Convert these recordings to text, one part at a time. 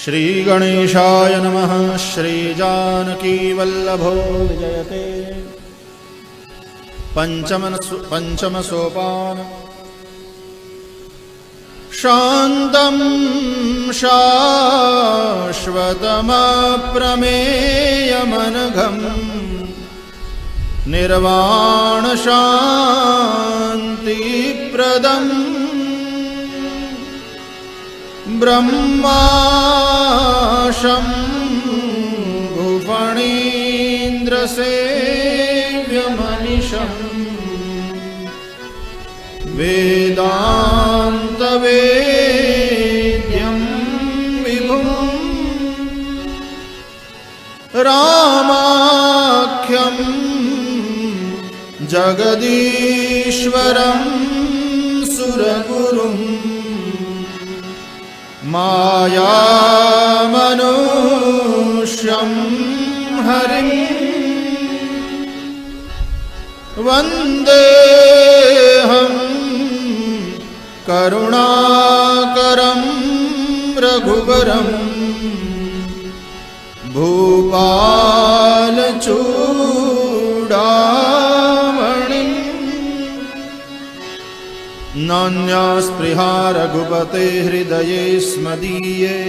श्रीगणेशाय नमः। श्रीजानकीवल्लभो विजयते। पंचम सोपान। शान्तं शाश्वतमप्रमेयमनघं निर्वाणशान्तिप्रदम् ब्रह्माशम्भुफणीन्द्रसेव्यमनिशम् वेदान्तवेद्यं विभुं रामाख्यं जगदीश्वरं सुरगुरुं मायामनुष्यं हरिं वन्देऽहं करुणाकरं रघुवरं भूपालचूडामणिं। नान्यास्पृहा रघुपते हृदये स्मदीये।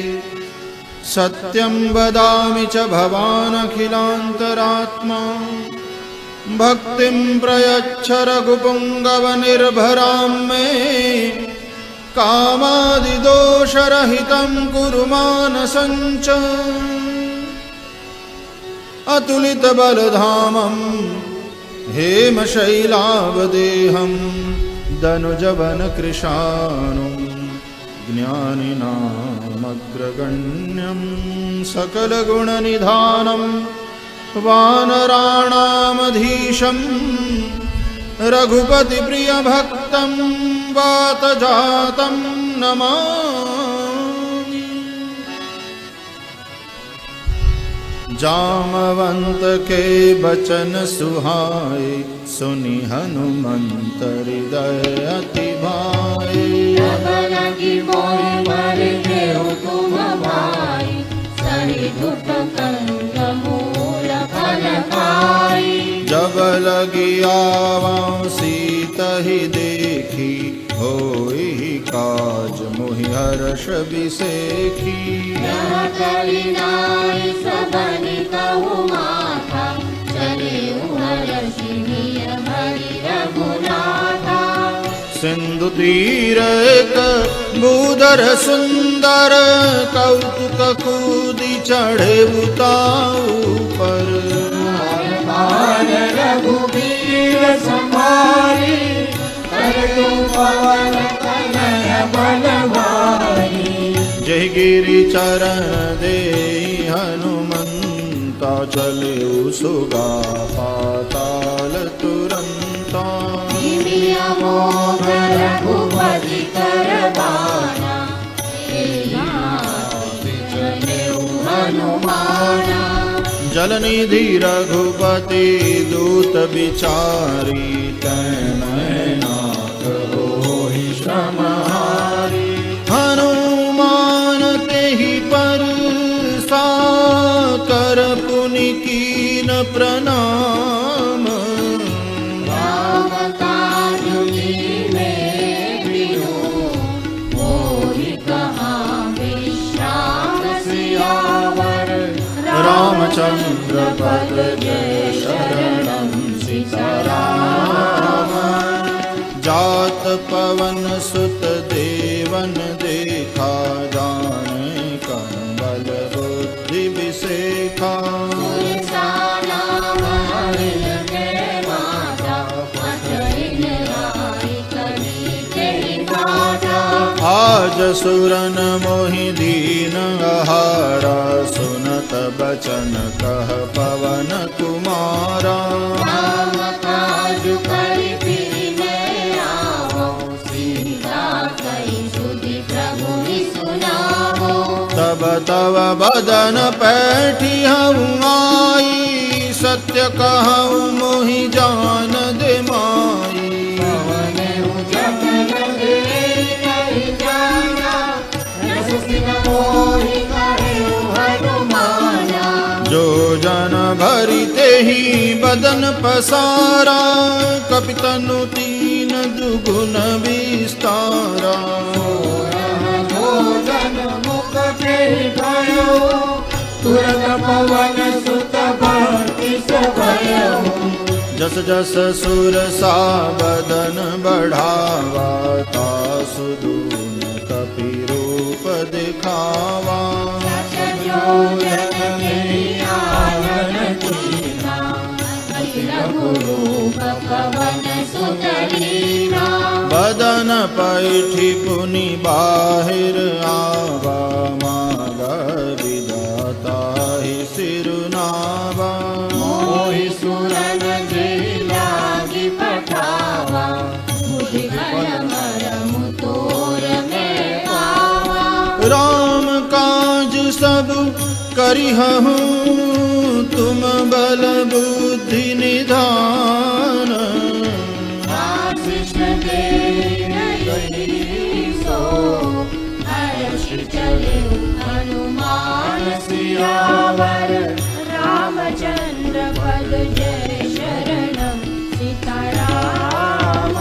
सत्यं वदामि च भवानखिलान्तरात्मा। भक्तिं प्रयच्छ रघुपुङ्गवनिर्भरां मे। कामादिदोषरहितं कुरु मानसं च। अतुलितबलधामं हेमशैलावदेहं दनुजवनकृशानुं ज्ञानिनामग्रगण्यं सकलगुणनिधानं वानराणामधीशं रघुपतिप्रियभक्तं वातजातं नमामि। जामवंत के बचन सुहाए सुनि हनुमंत हृदय अति भाए। जब लगी मोहि पर देहु तुम भाई। सही दुख कंद मूल फल खाई। जब लगी आवा सीतहि देखी। होई काज मोहि हर्ष बिसेखी। यह कली नाई सबनि कहु माथा। चले हर्षिणीय भरि रघुनाथा। सिंधु तीर एक भूधर सुंदर। कौतुक कूदि चढ़े उताऊ पर। रघुबीर संभारी। करतु पवन कनय बल भारी। जय गिरि चरण दे हनुमंता। चले सुगा पाताल तुरंता। मोह रघुपति कर बाना। हनुमाना। जलनिधि रघुपति दूत बिचारी। तैनाथ होहि श्रम हारी। हनुमान तेहि पर साकर पुनि कीन प्रणाम। राम काज कीन्हे प्रियो। मोहि कहाँ विश्राम सियावर। रामचंद्र पद जय शरणं सीताराम। जात पवन सुत देवन देखा। जाने कंबल बुद्धि विसेखा। आज सुरन मोहि दीन आहारा। सुनत बचन कह पवन कुमारा। राम काज करि फिरिने आवो। सीता कहि सुधि प्रभु सुनावो। तब तव बदन पैठी हऊँ आई। सत्य कहूँ मोहि जान दे माई। पवन जगन दे नहीं जाना। रस सिन मोहि कहे करते ही बदन पसारा, कपितनु तीन दुगुन विस्तारा। भोजन मुख फेरि भयो, तुरत पवन सुत भक्ति भयो। जस जस सुर सा बदन बढ़ावा, तासु दून कपि रूप दिखावा। बदन पैठी पुनि बाहिर आवा, माग विधाता ही सिरुनावा। मोहि सुरन जे लागी पठावा, बुद्धि मरमु तोर में पावा। राम काज सब करिहहु, तुम बल बुद्धि निधान। आशीष दे सो, हर्ष चले हनुमान सियावर। रामचंद्र पद जय शरणम सीताराम।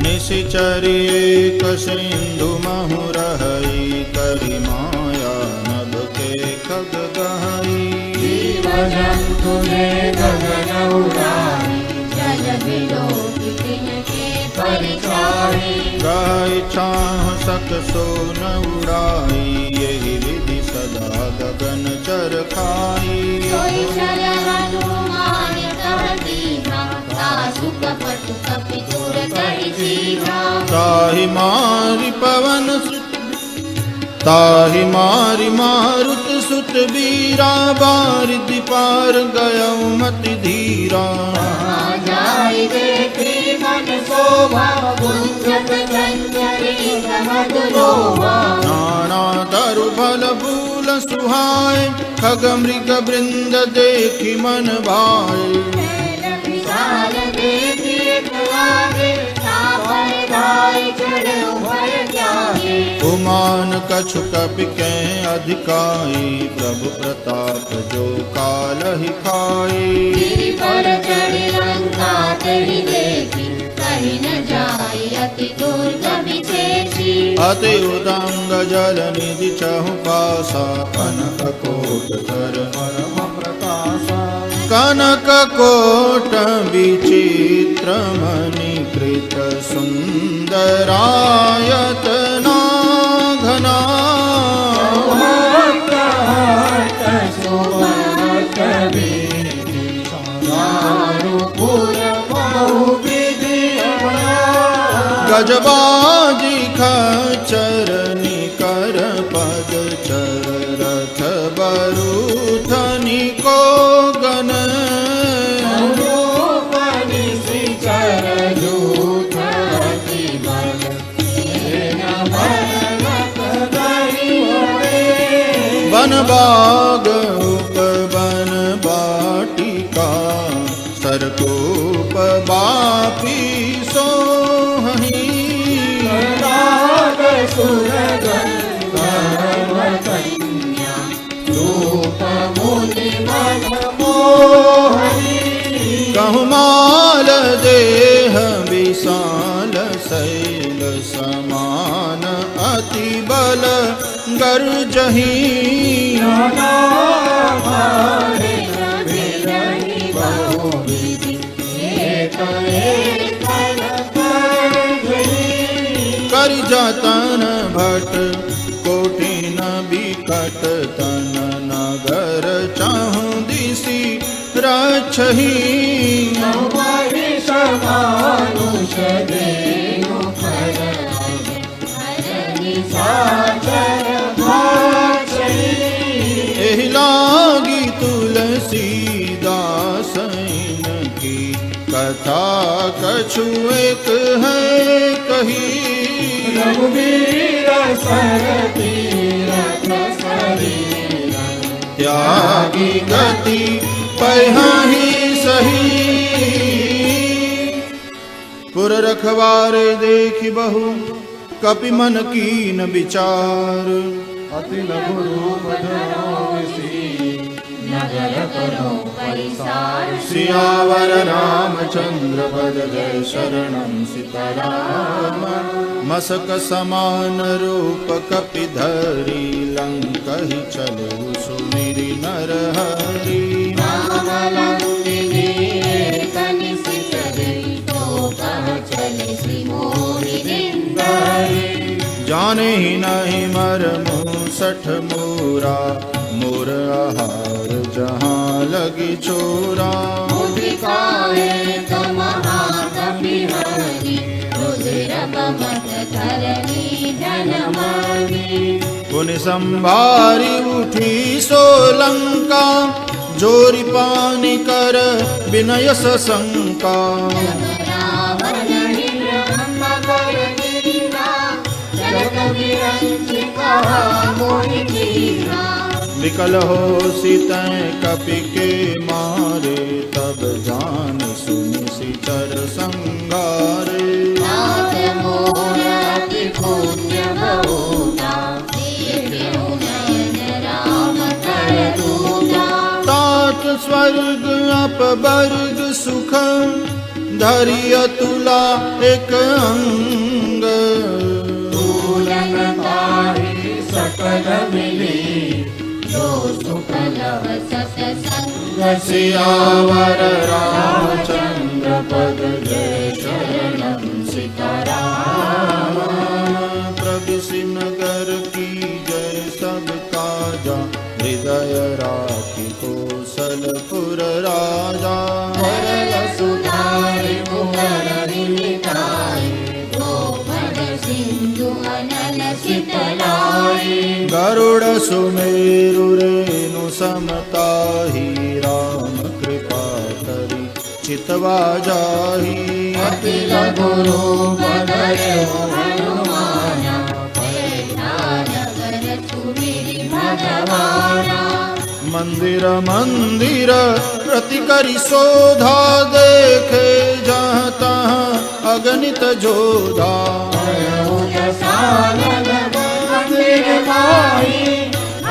निशिचर एक सिंधु महु रहई, करि माया नभ के खग गहई। जीव जंतु ने गगन उड़ाई, जल बिलो तिनके परिचारी। गाय छाह सक सो न उड़ाई, यही विधि सदा गगन चर खाई। सोई चल हनुमान तह दीना, तासु कपट कपि दूर करि सीधा। ताहि मारि पवन सुत, ताहि मारि मारुत सुत बीरा। बारिधि पार गयउ मति धीरा। जाई देखी मन शोभा, गुंजत चंचरी मधुरोभा। नाना तरु फल फूल सुहाए, खग मृग वृंद देखि मन भाए। विशाल देखी लागे, सापर धाई चढ़े भय जागे। उमान कछु कपि के अधिकाई, प्रभु प्रताप जो कालहि खाई। गिरि पर चढ़ी लंका तेहि देखी, कहीं न जाई अति दुर्गम विशेषी। अति उदंग जल निधि चहु पासा, कनक कोट कर परम प्रकाशा। कनक कोट विचित्र मणि कृत, सुंदरायतना घना। गजबाजी खचर निकर पद चर, रथ बरूथनि को गन। वन बाग उपवन बाटिका, सरकूप बापी सोहहि। कहु माल देह विशाल, शैल समान अति बल गर्जहि। करि जतन भट कोटिन बिकट, तन नगर चाहु दिशि रक्षहि। एहि लागी तुलसीदास की, कथा कछु एक है कही। रघुबीर सर तीरथ शरीर, त्यागी गति पहिहि सही। पुर रखवारे देखि बहु, कपि मन कीन विचार। अति लघु रूप धरो विसी, नगर करो परिसार सियावर रामचंद्र पद जय शरणं सीताराम मसक समान रूप कपिधरी लंक ही चले सुमिरि नर हरि राम लंकिनी कनिसि चले तो कह चले श्री मोहि दिंदरी जाने ही नहीं मरमु सठ मोरा मोर आहार जहाँ लगी चोरा मुदिकाए तो महाकपि हरि रुधिर बमत धरणी जनमणि पुनि संभारी उठी सोलंका जोरी पानी कर विनय सशंका रावण ब्रह्म कर दीना जगत विरंचि कहा मोहि कीना विकल हो सीतै कपि के मारे तब जान सुनि सिचर संगारे नाथ मोर अति पुण्य बहुता देखेउ नयन राम कर दूता तात स्वर्ग अपवर्ग सुख धरिय तुला एक अंग पूरन ताहि सकल मिली जो सुख लव सत्संग सियावर रामचंद्र पद जय शरणं सीताराम प्रभु नगर की जय सब काजा हृदय राखी कौशलपुर राजा सरल सुधारि मुगर निमिताय गोपद सिंधु अनल शीतलाय गरुड़ सुमेरु रेणु समताहि राम कृपा करि चितवा जाहि अखिल गुरु बदयो हनुमाना पैठा नगर सुमिरि भगवाना मंदिर मंदिर प्रति करि शोधा देखे जहाँ तहाँ अगणित जोधा मंदिर भाई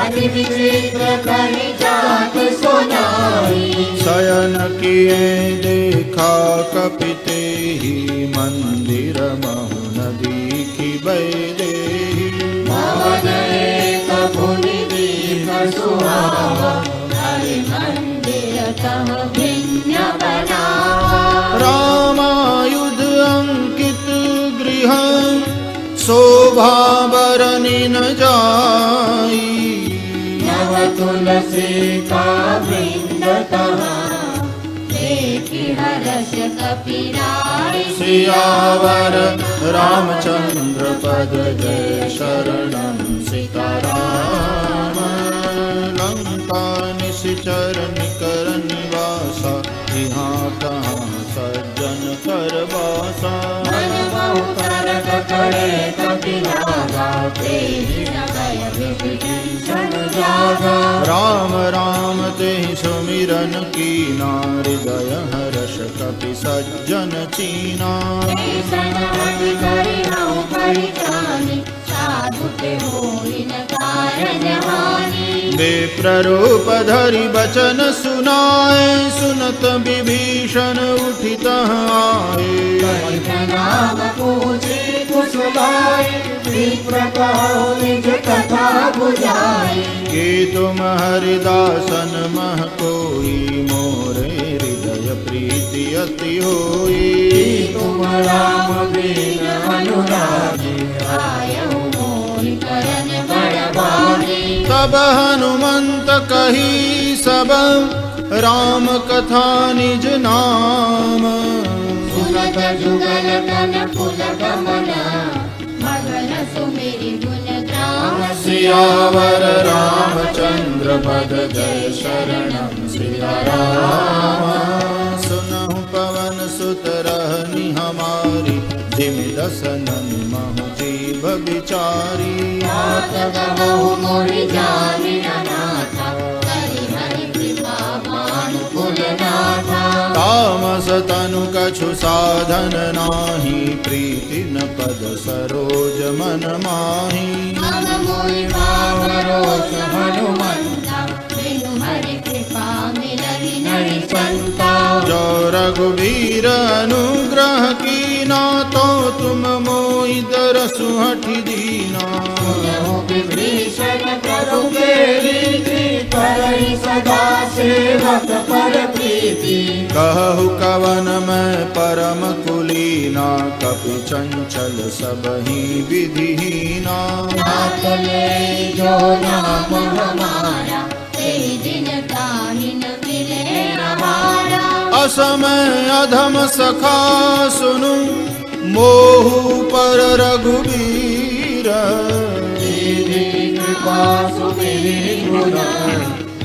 अति विचित्र कहि जात सुनाई शयन किए देखा कपिते ही मंदिर महु नदी की बैदेही भवन एक भुनि दीप सुहावा हरि मंदिर तह भिन्न बनावा रामायुध अंकित गृह शोभा बरनि न जाई नव तुलसी का वृंद तहाँ देखि हर्ष कपिराय सियावर रामचंद्र पद जय शरणं सीताराम लंका निशिचर निकर निवासा यहाँ तहाँ सज्जन कर बासा मन बहु तरक करे कपिलागा तेहि न भय विभीषण जागा राम राम तेहि सुमिरन कीना हृदय हर्ष कपि सज्जन चीना ऐसन अति करिहउँ परित्राणि साधु के होई न कारज हानि विप्ररूप धरि बचन सुनाए सुनत विभीषण उठित आए नाम पूछे कुशलाय विप्र कहो निज कथा बुझाई कि तुम हरिदासन मह कोई मोरे हृदय प्रीति अति होई तुम राम बिन अनुरागी आयहु मोहि करन बड़ भागी तब हनुमंत कही सब राम कथा निज नाम सुनत जुगल तन पुल गमन मगन सुमिरि गुण ग्राम सियावर रामचंद्र पद जय शरणं सीताराम सुनहु पवन सुत रहनि हमारी जिमि दसनन महु जीव बिचारी नाथ गवहु मोहि जानि अनाथा करि हरि कृपा भानुकुल नाथा तामस तनु कछु साधन नाही प्रीति न पद सरोज मन माही मम मोहि भाव रोष हनुमंता बिनु हरि कृपा तुम मोहि दरसु हठि दीना। सुनहु विभीषण प्रभु के रीति, करहि सदा सेवक पर प्रीति। कहु कवन मैं परम कुलीना, कपि चंचल सबहि विधिहीना। नाथ ले जो नाम हमारा, तेहि दिन ताहि न मिले हमारा। असमय अधम सखा सुनु, मोहु पर रघुबीर। कृपा सुमिरि गुण,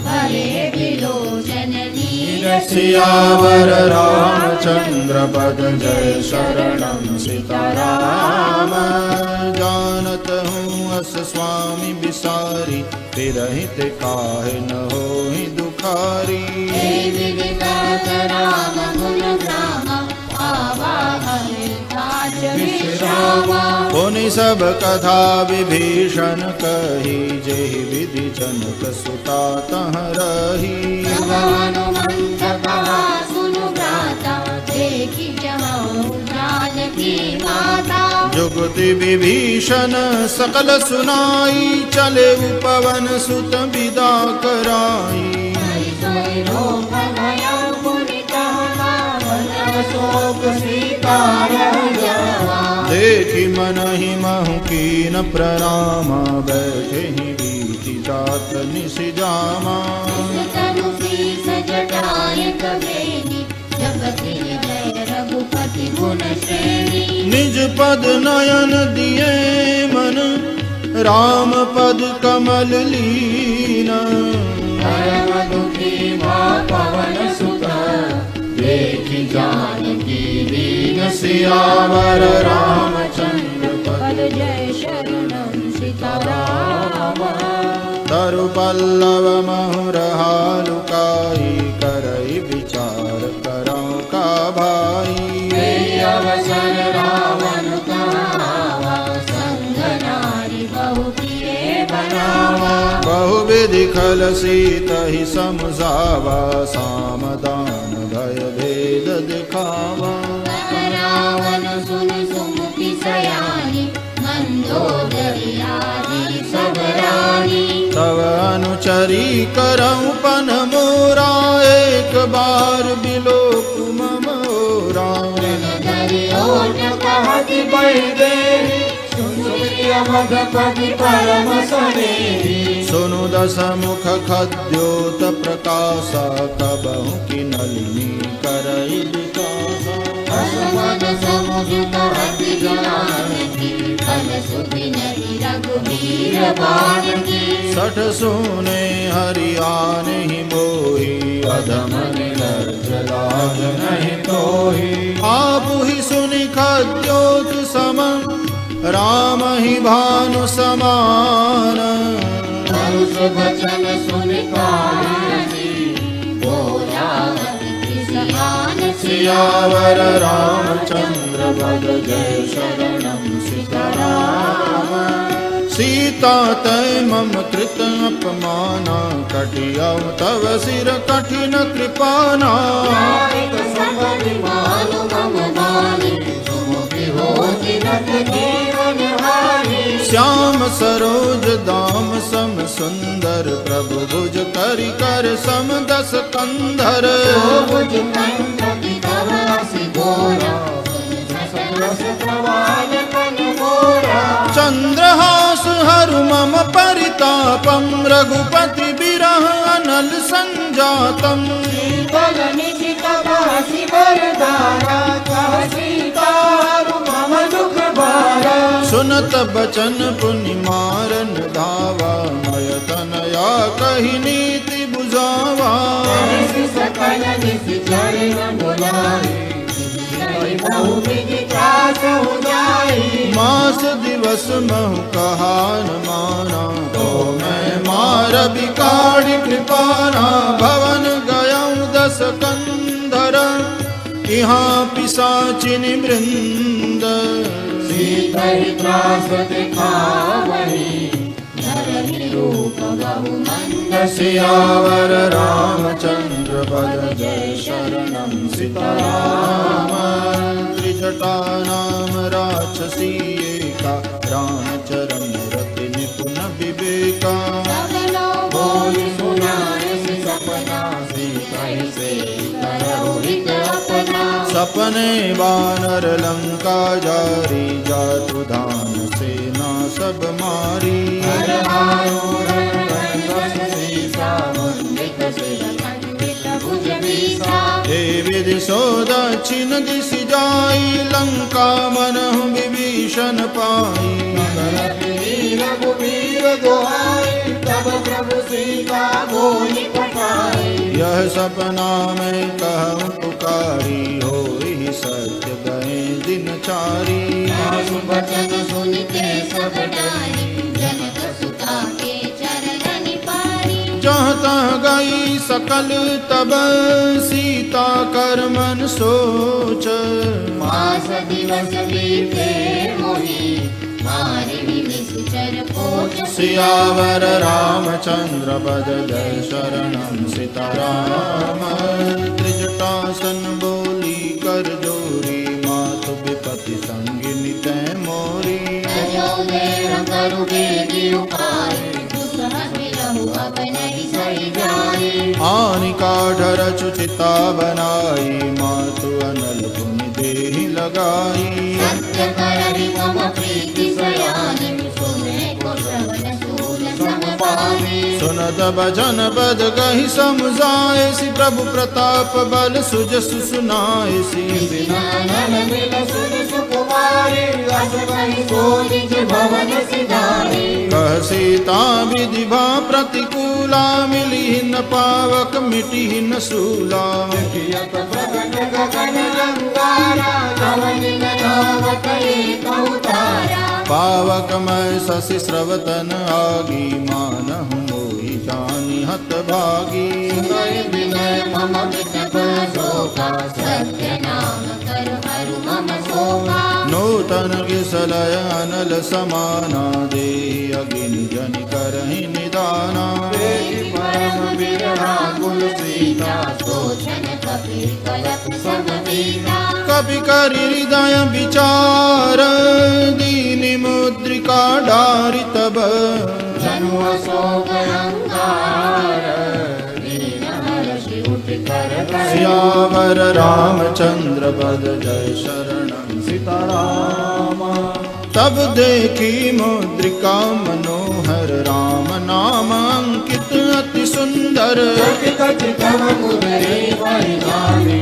हरे विलोचन नीर। सियावर रामचंद्र पद जय शरणम सीताराम। जानत हूँ अस स्वामी बिसारी, फिरहित काहे न होहि दुखारी। हे विदितात राम गुण ग्रामा, आवा हरिताच विश्रामा। पुनि सब कथा विभीषण कही, जेहि विधि जनक सुता तह रही। जब हनुमंत कहा सुनु भ्राता, देखि जहाँ जानकी माता। जुगति विभीषण सकल सुनाई, चले पवन सुत विदा कराई। सोई रोग भया मुनि कहवा, वनव शोक सीता रह जावा। देखि मनहि महु कीन प्रणामा, बैठे ही बीति जात निसि जामा। तनु शीस जटाय कबेनी, जपति जय रघुपति गुण श्रेणी। निज पद नयन दिए मन, राम पद कमल लीना। परम दुखी माँ पवन सुत, देखि जानकी दीन। सियावर रामचंद्र पद जय शरणम सीताराम। तरु पल्लव महुरहा लुकाई, करई विचार करौ का भाई। अवसर रावण कहावा, संग नारी बहु प्रिय बनावा। बहुविधि खल सीतहि समझावा, सामदान भय भेद दिखावा। रावण सुन सुमुखी सयानी, मंदोदरी आदि सब रानी। तव अनुचरी करौ पन मोरा, एक बार बिलोक मम ओरा। कहति बैदेही, सुनिय मधुपति परम सनेही। सुनु दस मुख खद्योत प्रकाशा, कबहु की नलिनी करई विकासा। असमन समुझ कहति जानकी, फल सुधि नरि रघुबीर बानकी। सठ सुने हरियान ही मोही, अधम निर्लज लाज नहीं तोही। आप ही सुनि खद्योत सम, राम ही भानु समान। परुष वचन सुनि कानसी, बोलावति सियान सियावर रामचंद्र पद जय शरणम सीताराम। सीता तय मम कृत अपमाना, कटियौ तव सिर कठिन कृपाना। श्याम सरोज दाम सम सुंदर, प्रभु भुज करि कर सम दस कंधर। चंद्रहास हरु मम परितापम, रघुपति बिरह अनल संजातम। सुनत बचन पुनि मारन धावा, मय तनया कही नीति बुझावा। सकल निश्चर बुलाए, मास दिवस महु कहान माना, तो मैं मार बिकाड़ी कृपाना। भवन गयौ दस कंधर, यहाँ पिशाचिनि वृंद। सीतहि त्रास दिखावहि, नर करहि रूप बहु मंद सियावर रामचंद्र पद जय शरणं सीताराम त्रिजटा नाम राक्षसी एका रामचरण रति निपुण विवेका सगलो बोल सुनाए सपना सीता से करो हित अपना सपने बानर लंका जारी जातु धान सेना सब मारी हर आरूढ़ वनवस सीसा मुंडित सिर खंडित भुज बीसा हे विधि सो दक्षिण दिशि जाई लंका मनहु विभीषण पाई रघुवीर दोहाई तब प्रभु सीता बोली पठाई यह सपना में कहूँ पुकारी होई सत्य गए दिन चारी सासु बचन सुनते सब डारी जनक सुता के चरण पारी जहाँ तहाँ गई सकल तब सीता कर मन सोच मास दिवस बीते मोहि मारि निश्चर पोच सियावर रामचंद्र पद जय शरणं सीताराम त्रिजटासन बोली कर जोरी मातु विपति संगिनी तै मोरी अयोध्या करु बेगी उपाय दुसह बिरहु अब नहीं सही जाए हानिका ढर चुचिता बनाई मातु अनल पुनि देहि लगाई सत्य करहि मम प्रीति सयानि सुने को श्रवण सूल समपानी सुनत भजन पद गहि समझाए सि प्रभु प्रताप बल सुजसु सुनाए सि नल मिल सुन सुकुमारी अस कहि सोनिज भवन सिधारी कह सीता विधि भा प्रतिकूला मिली न पावक मिटी न सूला यत प्रगट गगन रंगारा कवन नावत एक अवतारा पावक मैं शशि स्रवतन आगी मानहु मोहि जानि हत भागी सुनय विनय मम विषभ शोका सत्य नाम कर हरु मम शोका नूतन किसलय अनल समाना देहि अगिनि जनि करहि निदाना परम विरहा कुल सीता सोचन कपि कलप सब बीता कपि करि हृदय विचार दीनि मुद्रिका डारि तब जनु अशोक अंगार दीन हर्षि उठ कर सियावर रामचंद्र पद जय शरणं सीताराम तब देखी मुद्रिका मनोहर राम नाम अंकित अति सुंदर कति तव कुदरे परिधानी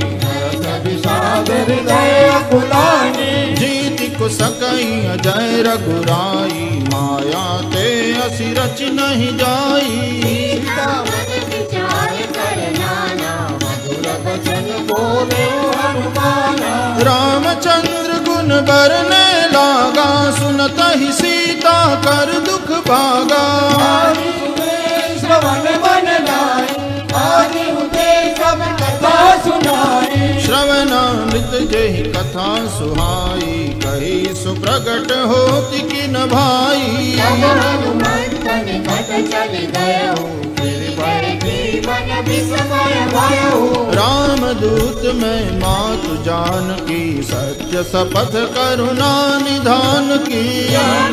सागर दया कुलानी जीति कुसकई अजय रघुराई माया ते असि रच नहीं जाई सीता मन विचार कर नाना मधुर वचन बोले हनुमाना रामचंद्र गुण बरने लागा सुनत ही सीता कर दुख भागा आदि हुए श्रवण मन लाई आदि हुए सब कथा सुनाई श्रवणामृत जहि कथा सुहाई कही सुप्रगट होति किन भाई तब हनुमंत निकट चल गयो फिर पर जीवन विस्मय भयो रामदूत में मातु जानकी सत्य शपथ करुणा निधान की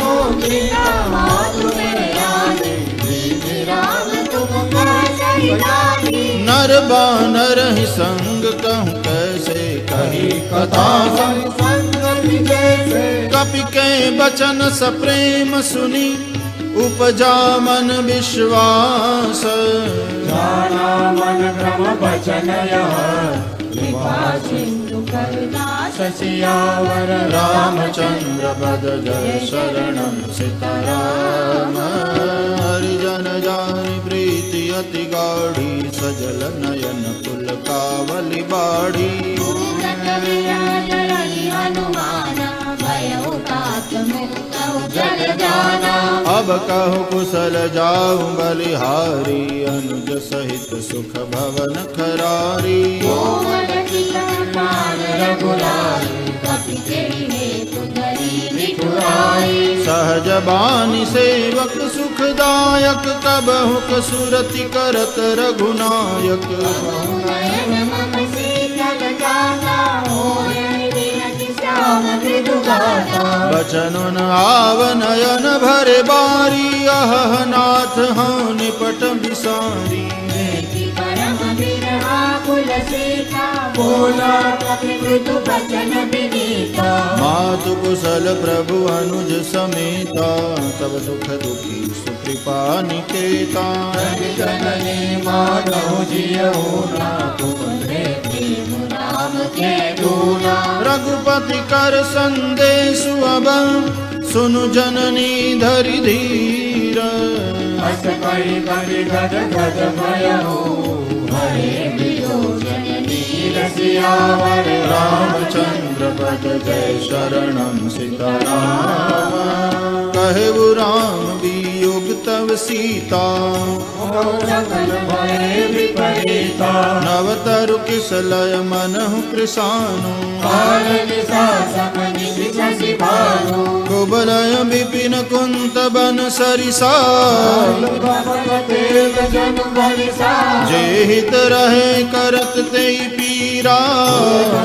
मुद्रिका मातु मेरे आने दीनि राम तुम कह सही जानी नर बानर ही संग कहूँ कैसे कही कथा संगति जैसे कपि के बचन सप्रेम सुनी उपजा मन विश्वास जाना मन भ्रम बचन यह कृपा सिंधु करुणास सियावर रामचंद्र पद जय शरणं सीताराम हरिजन जानि प्रीति अति गाढ़ी सजल नयन कुल कावली बाढ़ी पूरन विराज रवि हनुमाना भयो तात मुक्तौ जल जाना अब कहु कुशल जाऊं बलिहारी अनुज सहित सुख भवन खरारी कोमल चितन पाल रघुराई कपि तेहि हेतु धरी विठुराई जाई। सहज बानी सेवक सुखदायक कबहु कसुरति करत रघुनायक। नयन मम शीतल जाता होय विनति श्याम मृदु गाता। बचन आव नयन भरे बारी अह नाथ हाँ निपट बिसारी। देखि परम बिरहा कुल सीता बोला कपि मृदु बचन विनीता। मातु कुशल प्रभु अनुज समेता तब दुख दुखी सुकृपा निकेता। जननी माधव जियऊ ना तुमरे प्रेम राम के दूना। रघुपति कर संदेश अब सुनु जननी धरि धीर। अस करि करि गद गद भयऊ हरे वियोजन नीर सियावर रामचंद्र पद जय शरणम सीताराम। कहु राम वियोग तव सीता सकल भय विपरीता। नव तरु किसलय मनहु कृसानु। काल निसा समनि शशि भानु। कुबलय विपिन कुंत बन सरिसा। देव जन भरिसा। जे हित रहे करत तेई पीरा।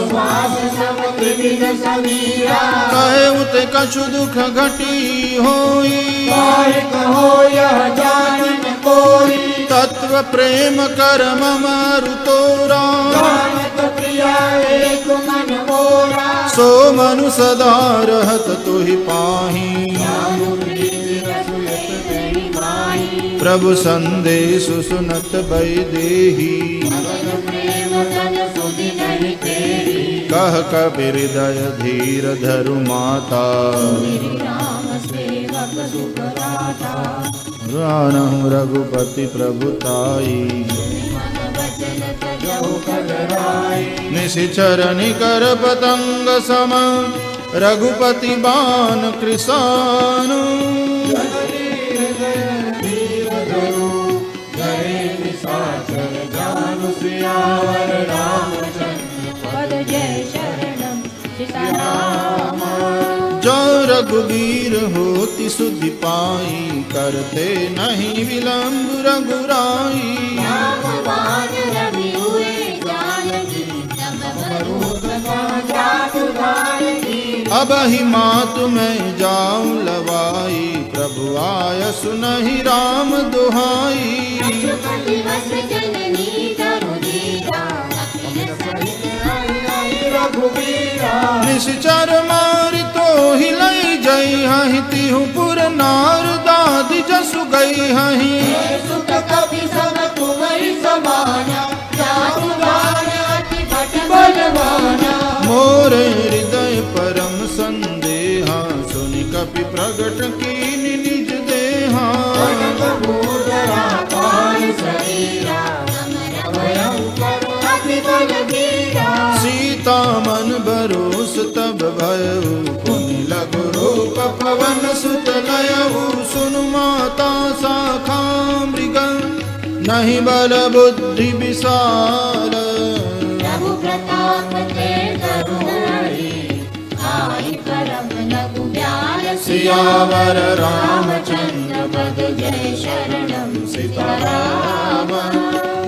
श्वास सब त्रिविध समीरा। कहे उत कछु दुख घटी होई। काय कहो यह जानन कोई। तत्व प्रेम कर मम अरु तोरा। जानत प्रिया एक मन मोरा। सो मनु सदा रहत तुहि पाही। जानु प्रीति रसुलत तेरी माही। प्रभु संदेशु सुनत वैदेही। भगत प्रेम तन सुधि नहीं तेरी। कह कबीर हृदय धीर धरु माता। मेरे राम सेवक सुख दाता। रानहु रघुपति प्रभुताई। मन वचन तजहु कलराई। निशिचर निकर पतंग सम रघुपति बान कृसानु। सियावर रामचंद्र पद जय शरणम सीताराम। जो रघुवीर होति सुधि पाई करते नहीं विलंब रघुराई। रामबाण रवि हुए जानकी तब बरूद जातु जानकी। अब ही मातु मैं जाऊं लवाई। प्रभु आय सुनहि राम दुहाई। रघुपति वस जननी तरु दीरा। अखिल सहित हरि हरि रघुबीरा। निश्चर मारि तो हिलई जई हहि। तिहु पुर नार दादि जसु गई हहि। सुख कपि सब तुमरि समाना। जातु दान अति भट बलवाना। मोरे हृदय परम संदेहा। सुनि कपि प्रगट कीनि निज देहा। कनकभूधरा पाहि शरीरा। अमर भयंकर अति बलबीरा। सीता मन बरोस तब भयउ। पुनि लघु रूप पवन सुत लयउ। सुनु माता शाखा मृग नहीं बल बुद्धि विशाल। प्रभु प्रताप ते करुणाई। आई करम लघु ब्याल। सियावर रामचंद्र पद जय शरणम सीताराम।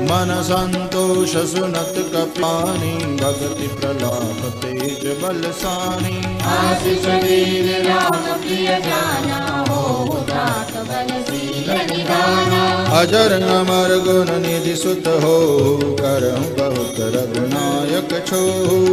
मन संतोष सुनत कपानी। भगति प्रलाप तेज बलसानी। आशीष वीर राम प्रिय जाना। हो तात बलशील निदाना। अजर अमर गुण निधि सुत हो। करहु बहुत रघुनायक छो।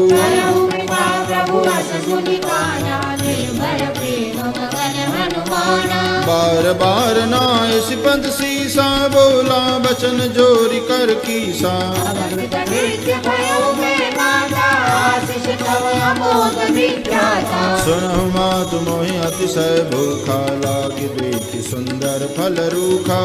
करहु कृपा प्रभु अस सुनि काना। निर्भय प्रेम मगन हनुमाना। बार बार नाय सिपंद सीसा। बोला बचन जोरी कर कीसा। अमृत नृत्य भयो में माता। आशीष तव अमोघ विख्याता। सुनहु मातु मोहि अतिशय भूखा। लागी देखि सुंदर फल रूखा।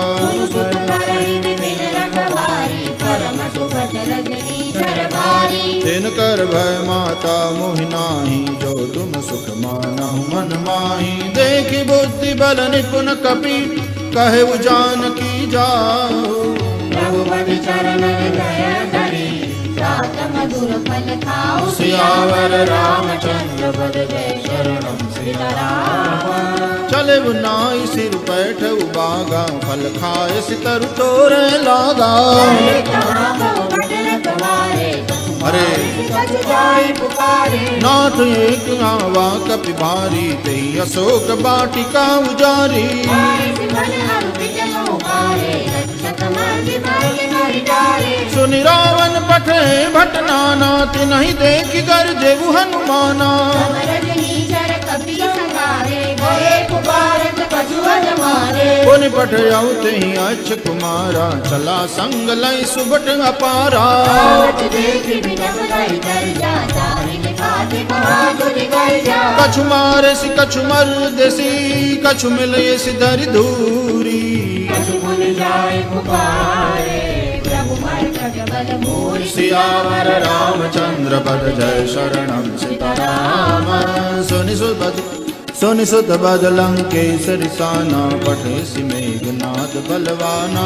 सुत करहि विपिन रखवारी। परम सुखद रजनी सरभारी। तिनकर भय माता मोहि नाही। जो तुम सुख मानहु मन माही। देखि बुद्धि बल निपुण कपि कहे जानकी जाओ। रघुपति चरण हृदय धरि। तात मधुर फल खाओ सियावर रामचंद्र पद जय शरणम सीताराम। चले नाई सिर पैठ उबागा, फल खाए सितर तोरे लागा। अरे नाथ एक आवा कपि भारी, ते अशोक बाटिका उजारी। सुनि रावण पठे भट नाना, तिन्हि देखि गरजे हनुमाना। पुनि पठयउ तेहि अच्छ कुमारा, चला संग लय सुबट अपारा। कछु मारे सि कछु मर देसी, कछु मिले सि धरि धूरी। सियावर रामचंद्र पद जय शरणम सीताराम। सुनि सुत बद लंकेश्वरी साना, पठे सि मेघनाद बलवाना।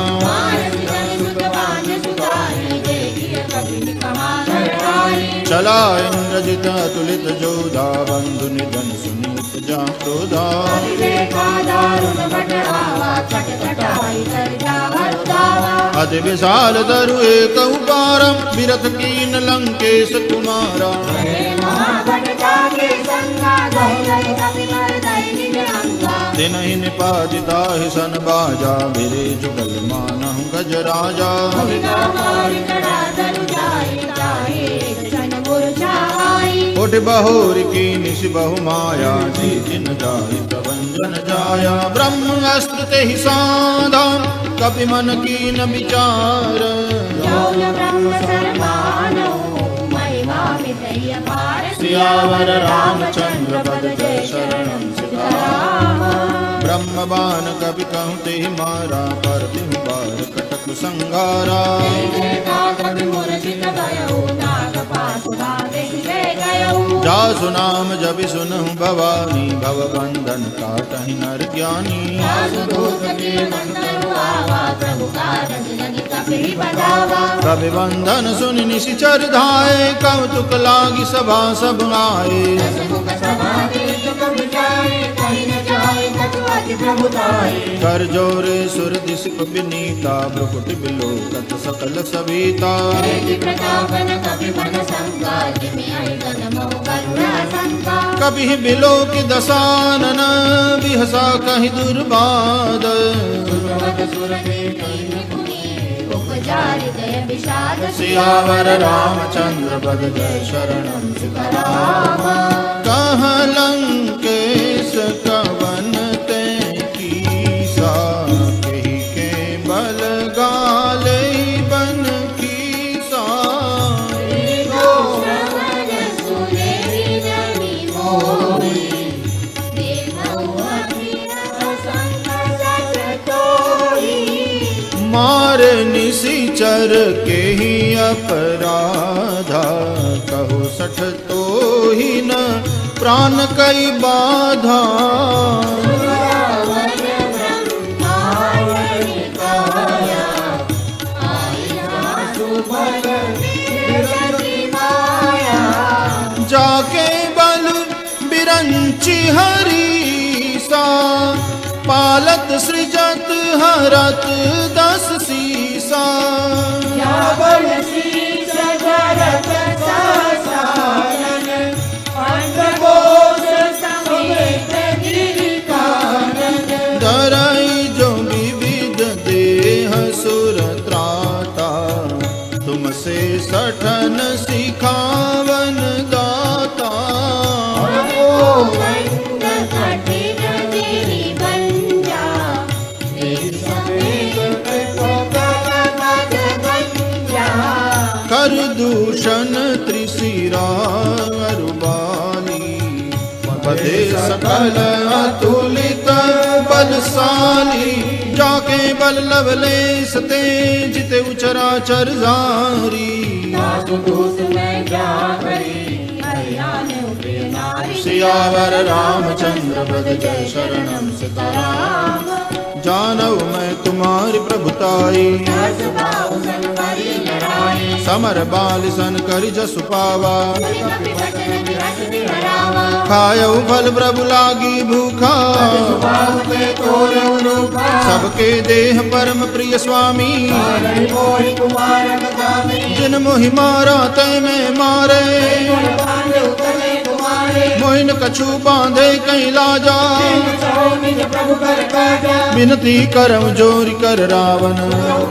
चला इंद्रजित अतुलित जोधा, बंधु निधन सुनीत जा क्रोधा। अति विशाल तरु एक पारम, बिरथ कीन लंकेश कुमारा। तिन्हि निपातिता हि सन बाजा, बिरे जुगल मानहु गज राजा। उठ बहोर की निश बहु माया, जी जिन जाहि प्रभंजन जाया। ब्रह्म अस्त्र तेहि साधा, कपि मन कीन विचार। सियावर रामचंद्र पद जय शरणम सीताराम। ब्रह्म बाण कपि कहु तेहि मारा, पर तिहु बार कटक संगारा। जासु नाम जपि सुनहु भवानी, भव बंधन काटहि नर ज्ञानी। कपि बंधन सुनि निशिचर धाये, कौतुक लागी सभा सब आए। कर जोरे सुर दिशप विनीता, भ्रुकुटि बिलोकत सकल सविता। कभी बिलोक दसानन, बिहसा कहि दुर्बाद। सियावर रामचंद्र पद जय शरणम सीताराम। कह लंकेश कवन ते कीसा, कहि के बल गाले बन कीसा। मारे निशिचर के ही अपराधा, कहो सठ तो ही न प्राण कई बाधा। जाके बल बिरंची हरीसा, पालत सृजत हरत दस सीसा। धरई जो विविध देह सुर त्राता, तुमसे सठन सिखावन दाता। कर दूषण त्रिशिरा अरुबाली, पदे सकल अतुलित बलशाली। जाके बल लवलेश तेज ते उचराचर जारी। सियावर रामचंद्र पद जय शरणम सीताराम। जानऊ मैं तुम्हारी प्रभुताई। हर्ष भाव सन करी लड़ाई, समर बाल सन करि जसु पावा। सुनि कपि वचन विरस बिहरावा। खायऊ फल प्रभु लागी भूखा, भाव के तोरऊ रूपा, सबके देह परम प्रिय स्वामी। मारहि मोहि कुमार बदामी, जिन मोहि मारा तय में मारे। गुण बांधे उतले तुम्हारे, मोहिन कछु बांधे कहीं लाजा। चाहो निज प्रभु कर काजा। विनती करम जोरि कर रावण,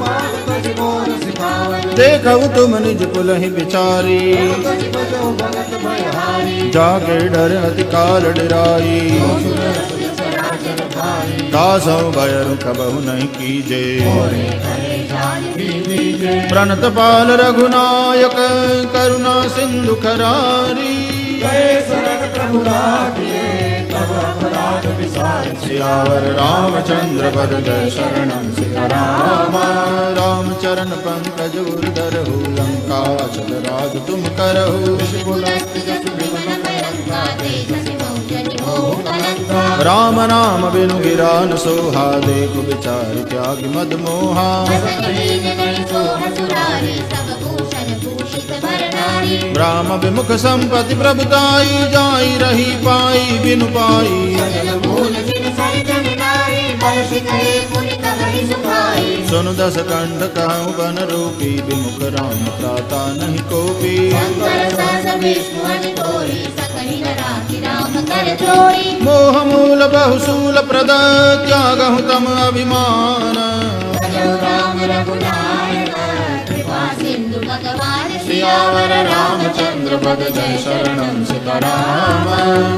बात तुझ मोर सिखावन, देखऊ तुम निज पुलहि बिचारी। तुझ बजो भगत भयहारी, जाके डर अति काल डराई। सुर सुर सराचर भाई, दासौ भयरु कबहु नहीं कीजे। करे जान भी दीजे। प्रणत पाल रघुनायक करुणा सिंधु खरारी। गए शरण प्रभु लागिए, तब अपराध विसार। सियावर रामचंद्र पद जय शरणं सीताराम। रामचरण पंकज उर्धरहु, लंका चल राज तुम करहु। पुलस्त जसु विमल भयंका, तेजसि बहुजनि मोह कलंका। राम नाम बिनु गिरा न सोहा, देखु विचार त्यागी मद मोहा। बसन लीन नहीं सोह सुरारी, सब भूषण भूषित भर नारी। राम विमुख संपत्ति प्रभुताई, जाई रही पाई बिनु पाई। सजल मूल जिन सरजन नारी, बल शिखरे पुनि कगहि सुखाई। सुनु दस कंठ कहूँ बन रूपी, विमुख राम प्राता नहीं कोपी। शंकर सहस विष्णु अनि तोरी, सकहि न राखि राम कर जोड़ी। मोह मूल बहुसूल प्रद, त्यागहु तम अभिमान। भजो राम रघुनायक, कृपा सिंधु भगवान सियावर रामचंद्र पद जय शरणं सीताराम।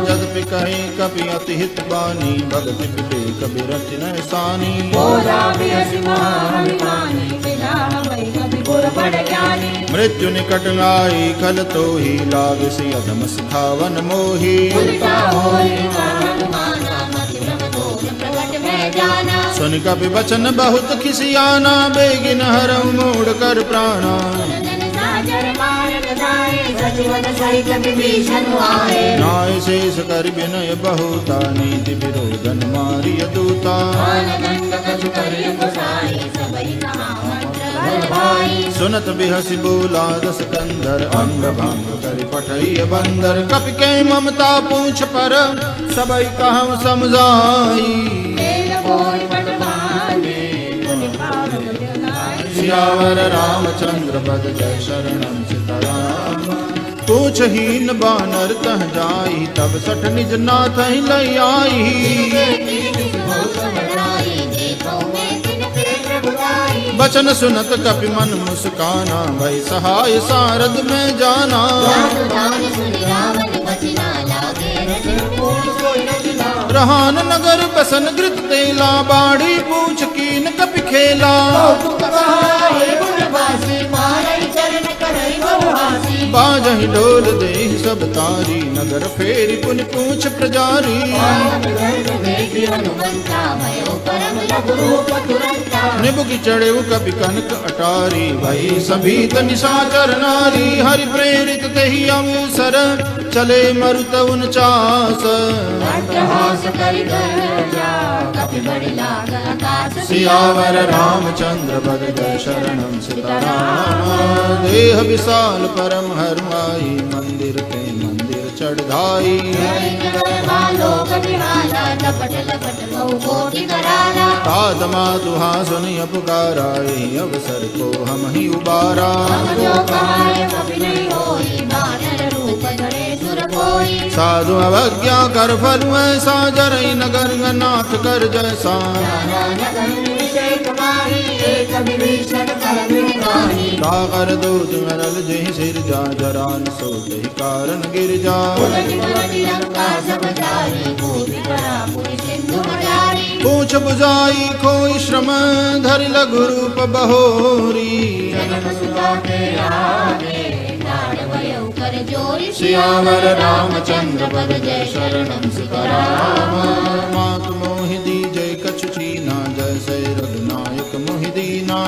जदपि कहीं कपि अति हित बानी, भगति विवेक बिरति न सानी। बोला बियसि महाअभिमानी, बिलाह भई कपि गुर बड़ ज्ञानी। मृत्यु निकट आई खल तो ही, लाविसी अधम सिखावन मोही। उल्टा होई महाअनुमाना, मति भ्रम दोष प्रगट भय जाना। सुन कपि वचन बहुत खिसियाना, बेगिन हरऊ मोड़ कर प्राणा। जन साजर मारन जाए, सचिवन सहित विभीषण आए। न्याय शेष कर विनय बहुता, नीति विरोधन मारिय दूता। काल दंड कछु करिय गोसाई, सबहि कहा मंत्र बल भाई। सुनत बिहसि बोला दस कंधर, अंग भंग कर पठइय बंदर। कपि के ममता पूछ पर, सबई कहूँ समझाई। तेल बोल पट बांधे, पुनि पावक दिलाई। सियावर रामचंद्र पद जय शरणं सीताराम। पूछ हीन बानर तह जाई, तब सठ निज नाथ ही लई आई। बचन सुनत कपि मन मुस्काना, भई सहाय सारद में जाना। रहान नगर बसन गृत तेला, बाड़ी पूछ कीन कपि खेला। बाजहि डोल देहि सब तारी, नगर फेरि पुनि पूछ प्रजारी। निबुकि चढ़ेउ कपि कनक अटारी, भई सभीत निशाचर नारी। हरि प्रेरित तेहि अवसर, चले मरुत 49। सियावर रामचंद्र पद जय शरणं सीताराम। देह विशाल परम हरमाई, मंदिर पे मंदिर चढ़ाई। तात मातुहा सुनिय पुकारा, एहि अवसर को हम ही उबारा। साधु अवज्ञा कर फल ऐसा, जरई नगर नाथ कर जैसा। सागर दूत मरल जहि सिर जा, जरान सो जहि कारण गिर जा। पूछ बुझाई खोई श्रम, धरि लघु रूप बहोरी। सियावर रामचंद्र पद जय शरणं सीताराम। मातु मोहि दीजै कछु चीना, जैसे रघुनायक मोहि दीना।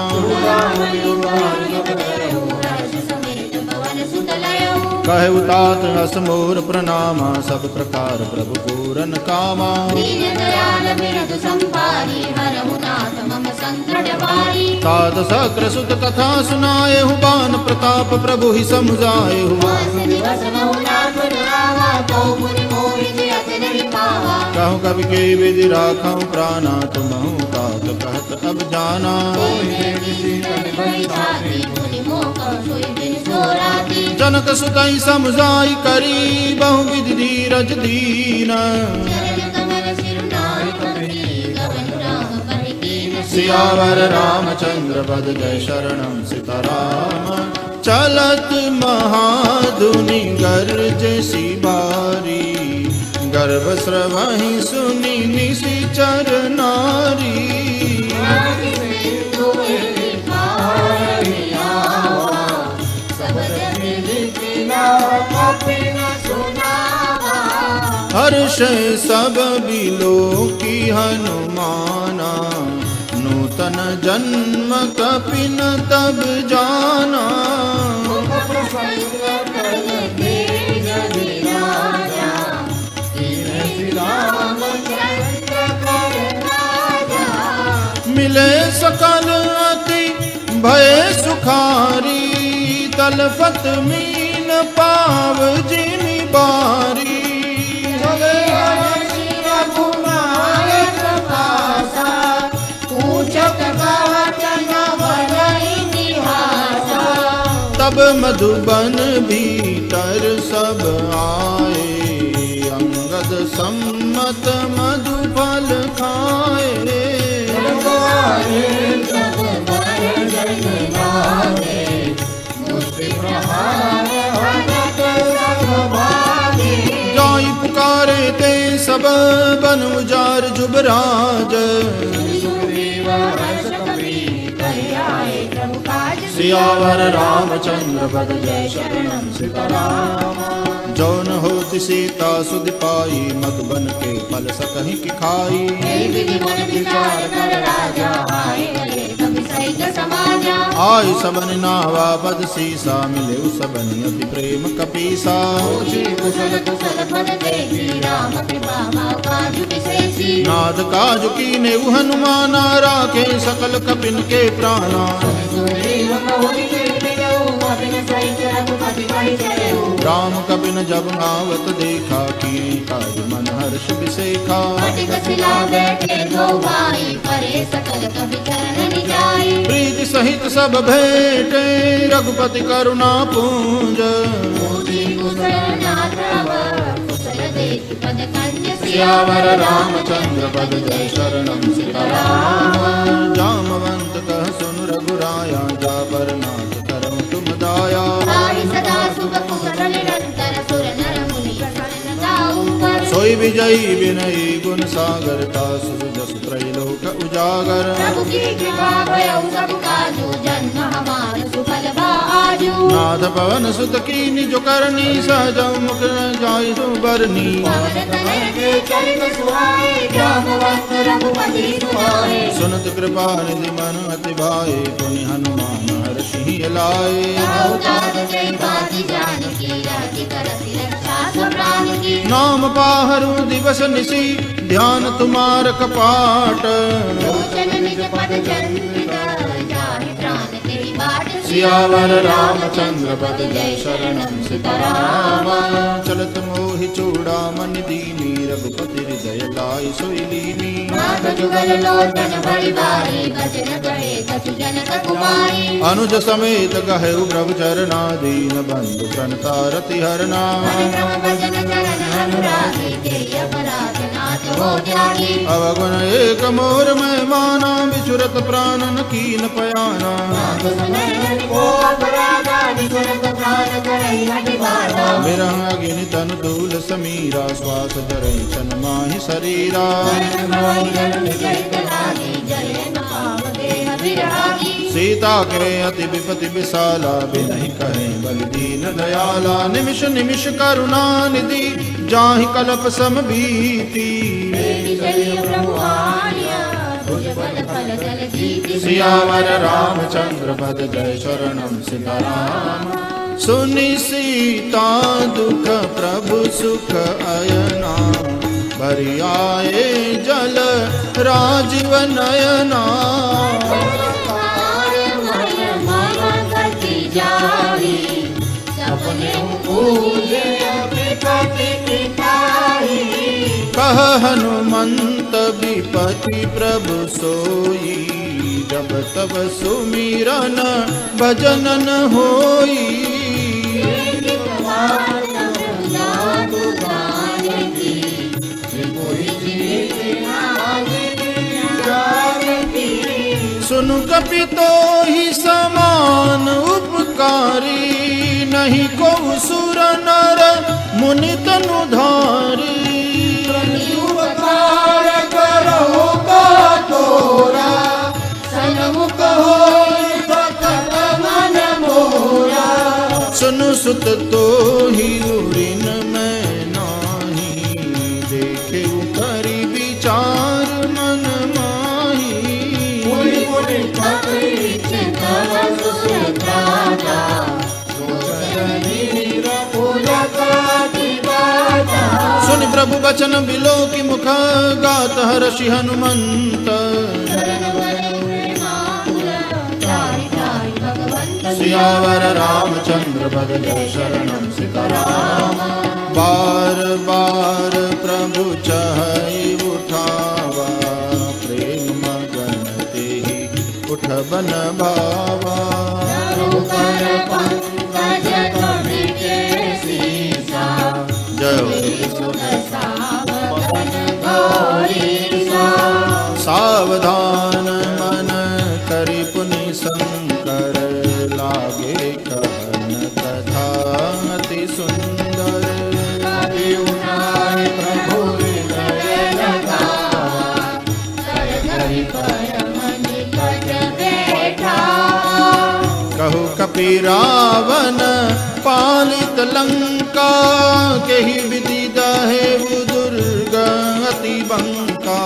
समेत पवन सुत लयो। कहे उतात हस मोर प्रणामा सब प्रकार प्रभु पूरन कामा दीन दयाल बिरधु संभारी हरहु नाथ मम संकट भारी तात सक्र सुत कथा सुनाए बान प्रताप प्रभु ही समुझाए मास दिवस महु नाथ रावा तो मुनि मोहि जयत नहीं पावा कहूँ कवि के विधि राखूं प्राणा तुमहु तात कहत अब जाना जनक सुतई समुझाई करी बहु विधि धीरज दीन सियावर रामचंद्र पद जय शरणम सीताराम चलत महाधुनि गर्ज सी बारी गर्भ स्रवहि सुनि निशिचर नारी हर्ष सब बिलो की हनुमाना नूतन जन्म कपिन तब जाना मिले सकल अति भय सुखारी तलफत मीन पाव जिमि बारी तब मधुबन भीतर सब आए अंगद सम्मत मधुफल खाए जाई पुकारे ते सब बन उजार जुबराज सियावर रामचंद्र पद जय शरणम सीताराम जौन होति सीता सुध पाई मधुबन के फल सकहि की खाई आई सबन नावा पद सीसा मिले सबन अति प्रेम कपीसा नाद काज कीने हनुमाना राखे सकल कपिन के प्राणा राम कपिन जब आवत देखा की काज मन हर्ष विसेखा प्रीति सहित सब भेटे रघुपति करुणा पूंज सियावर रामचंद्र पद जय शरणम सीताराम जामवंत कह सुन रघुराया जा पर नाथ करम तुम दाया सोई विजयी विनयी गुण सागर तासु जस त्रैलोक उजागर नाथ पवन सुत कीनि जो करनी सहज मुख जाय जो बरनी सुनत कृपा निधि मन अति भाए पुनि हनुमान हर्षि लाए नाम पाहरु दिवस निसी ध्यान तुम्हार कपाट सियावर रामचंद्र पद जय शरणम सीताराम चलत मोहि चूड़ामणि दीनी रघुपति हृदय लाई सोई लीनी अनुज समेत गहु प्रभु चरणा दीन बंधु प्रणता रति हरना अवगुण एक मोर में माना विचुरत प्राणन कीन पयाना विरह अग्नि तन दूल समीरा श्वास धरै छन माहि शरीरा सीता के अति विपति विशाला बिनहि कहे बल दीन दयाला निमिष निमिष करुणा निधि जाहि कल्प सम भीति सियावर रामचंद्र पद जय शरणम सीताराम सुनि सीता दुख प्रभु सुख अयना भरि आए जल राजीव नयना कह हनुमंत विपति प्रभु सोई जब तब सुमिरन भजन न होई सुनु कपि तो ही समान उपकारी नहीं को सुर नर मुनि तनु धारी उपकार करो का तोरा सन्मुख होई भक्त मन मोरा सुनु सुत तो ही उरिन मैं नाही देखे करी विचार मन माही सुनि प्रभु बचन बिलो की मुख गात हर्षि हनुमंत सियावर रामचंद्र पद जय शरणम सीताराम बार बार प्रभु चहई उठावा प्रेम मगन तेहि उठ बन भावा सावधान मन करि पुनि शंकर लागे कहन कथा अति सुंदर प्रभु कहु कपि रावण पालित लंका केहि विधि दहे दुर्ग अति बंका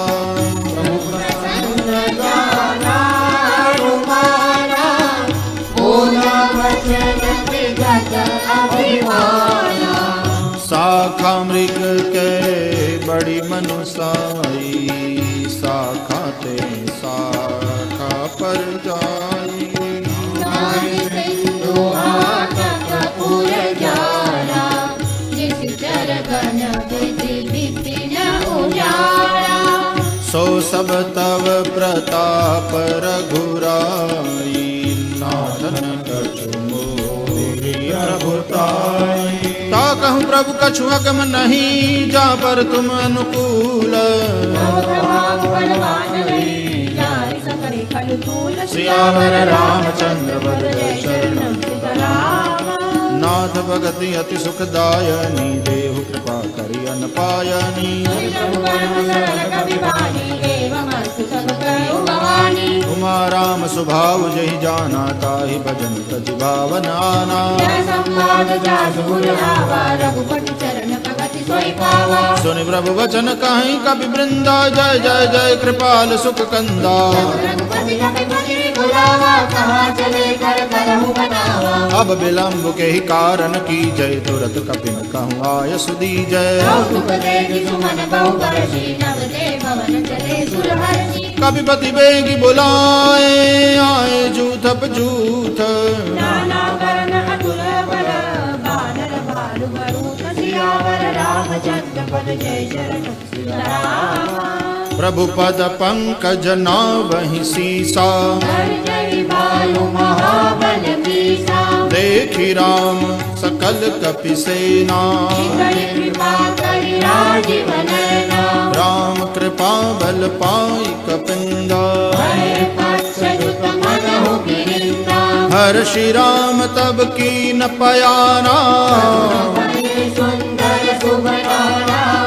शाखा मृग के बड़ी मनुसाई शाखा ते शाखा पर जाई सो सब तव प्रताप रघुराई नाथन कछु मोहि प्रभुताई ता कहूँ प्रभु कछु अगम नहीं जा पर तुम अनुकूल सियावर रामचंद्र पद जय शरणम नाथ भगति अति सुखदायनी देहु कृपा करि अन पायनी उमा राम स्वभाव जहि जाना ताहि भजन तज भावन आना सुनि प्रभु वचन कहीं कपि वृंदा जय जय जय कृपाल सुख कंदा अब विलंब के ही कारण की जय तुरत कपिन कहूँ आय सुधी जय कपिपति बेगी बुलाए आए जूथप जूथ प्रभु पद पंकज नावहि सीसा देखि राम सकल कपि सेना राम कृपा बल पाई कपिंदा हर श्री राम तब की न पयाना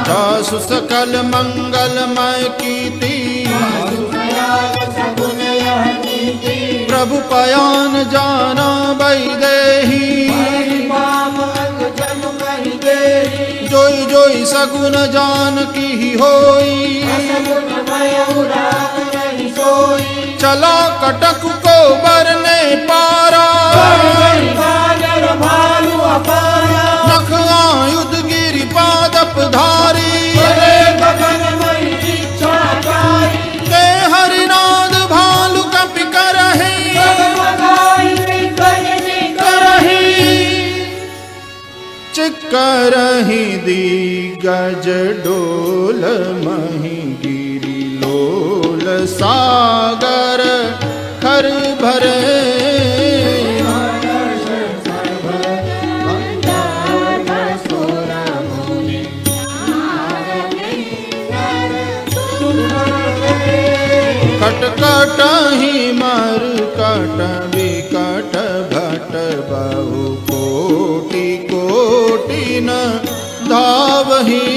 जासु सकल मंगलमय कीर्ति प्रभु पयान जाना बैदेही जोई जोई सगुन जान की होई चला कटक को बरने पारा दिग्गज डोल मही गिरी लोल सागर खर भरे कट ही मर कट विकट भट बहु कोटि कोटि न धावही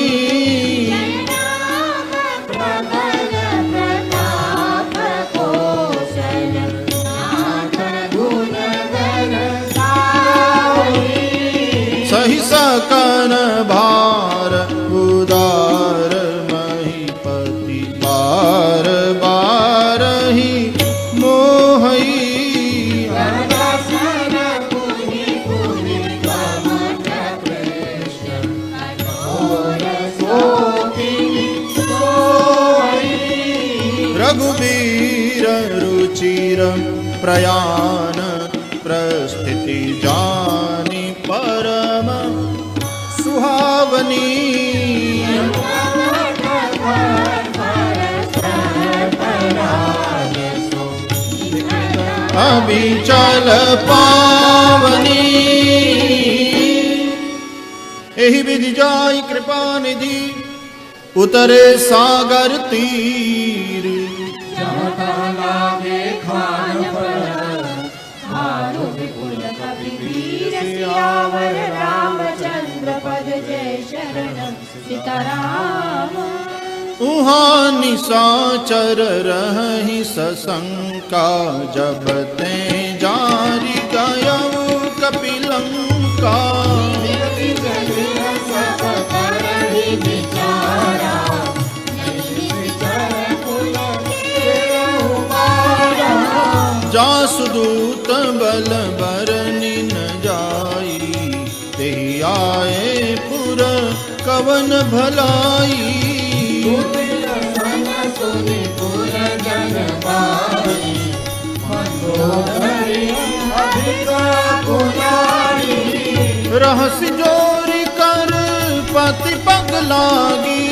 सही सकन भार उदार महीपति बार बार ही मोहई रघुबीर रुचिर प्रयाण प्रस्थिति जानी परम सुहावनी अभिचल पावनी एहि विधि जाई कृपा निधि उतरे सागर तीर सियावर रामचंद्र पद जय शरणम सीताराम। उहाँ निशाचर रहि सशंका जब ते जारी गयऊ कपिलंका जासुदूत बल बरनि न जाई तेहि आए पुर कवन भलाई रहस्य जोरी कर पति पग लागी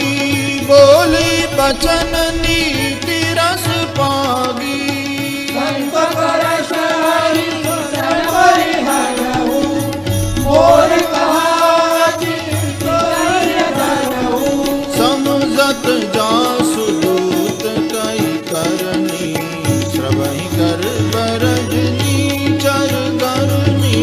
बोली बचन नीति रस पागी समझत जासुदूत कई करनी श्रवहि कर बरजनी चर गरनी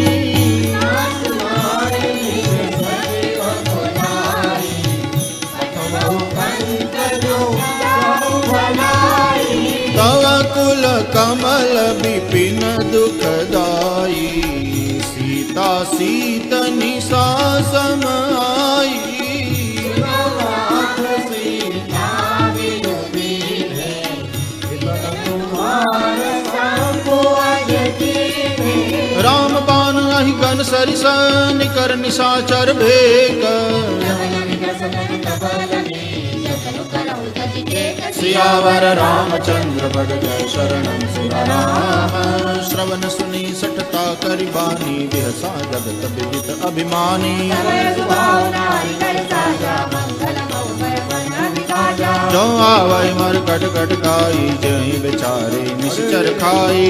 तव कुल कमल विपिन दुखदाई सीता सीत निशा समाई राम बाण अहि गन सरिस निकर निशाचर भेक सियावर रामचंद्र पद जय शरणम सीताराम। श्रवण सुनी सटता करि बानी बिहसा जगत विदित अभिमानी जो आवै मर कट कट खाई जहि बेचारे निश्चर खाई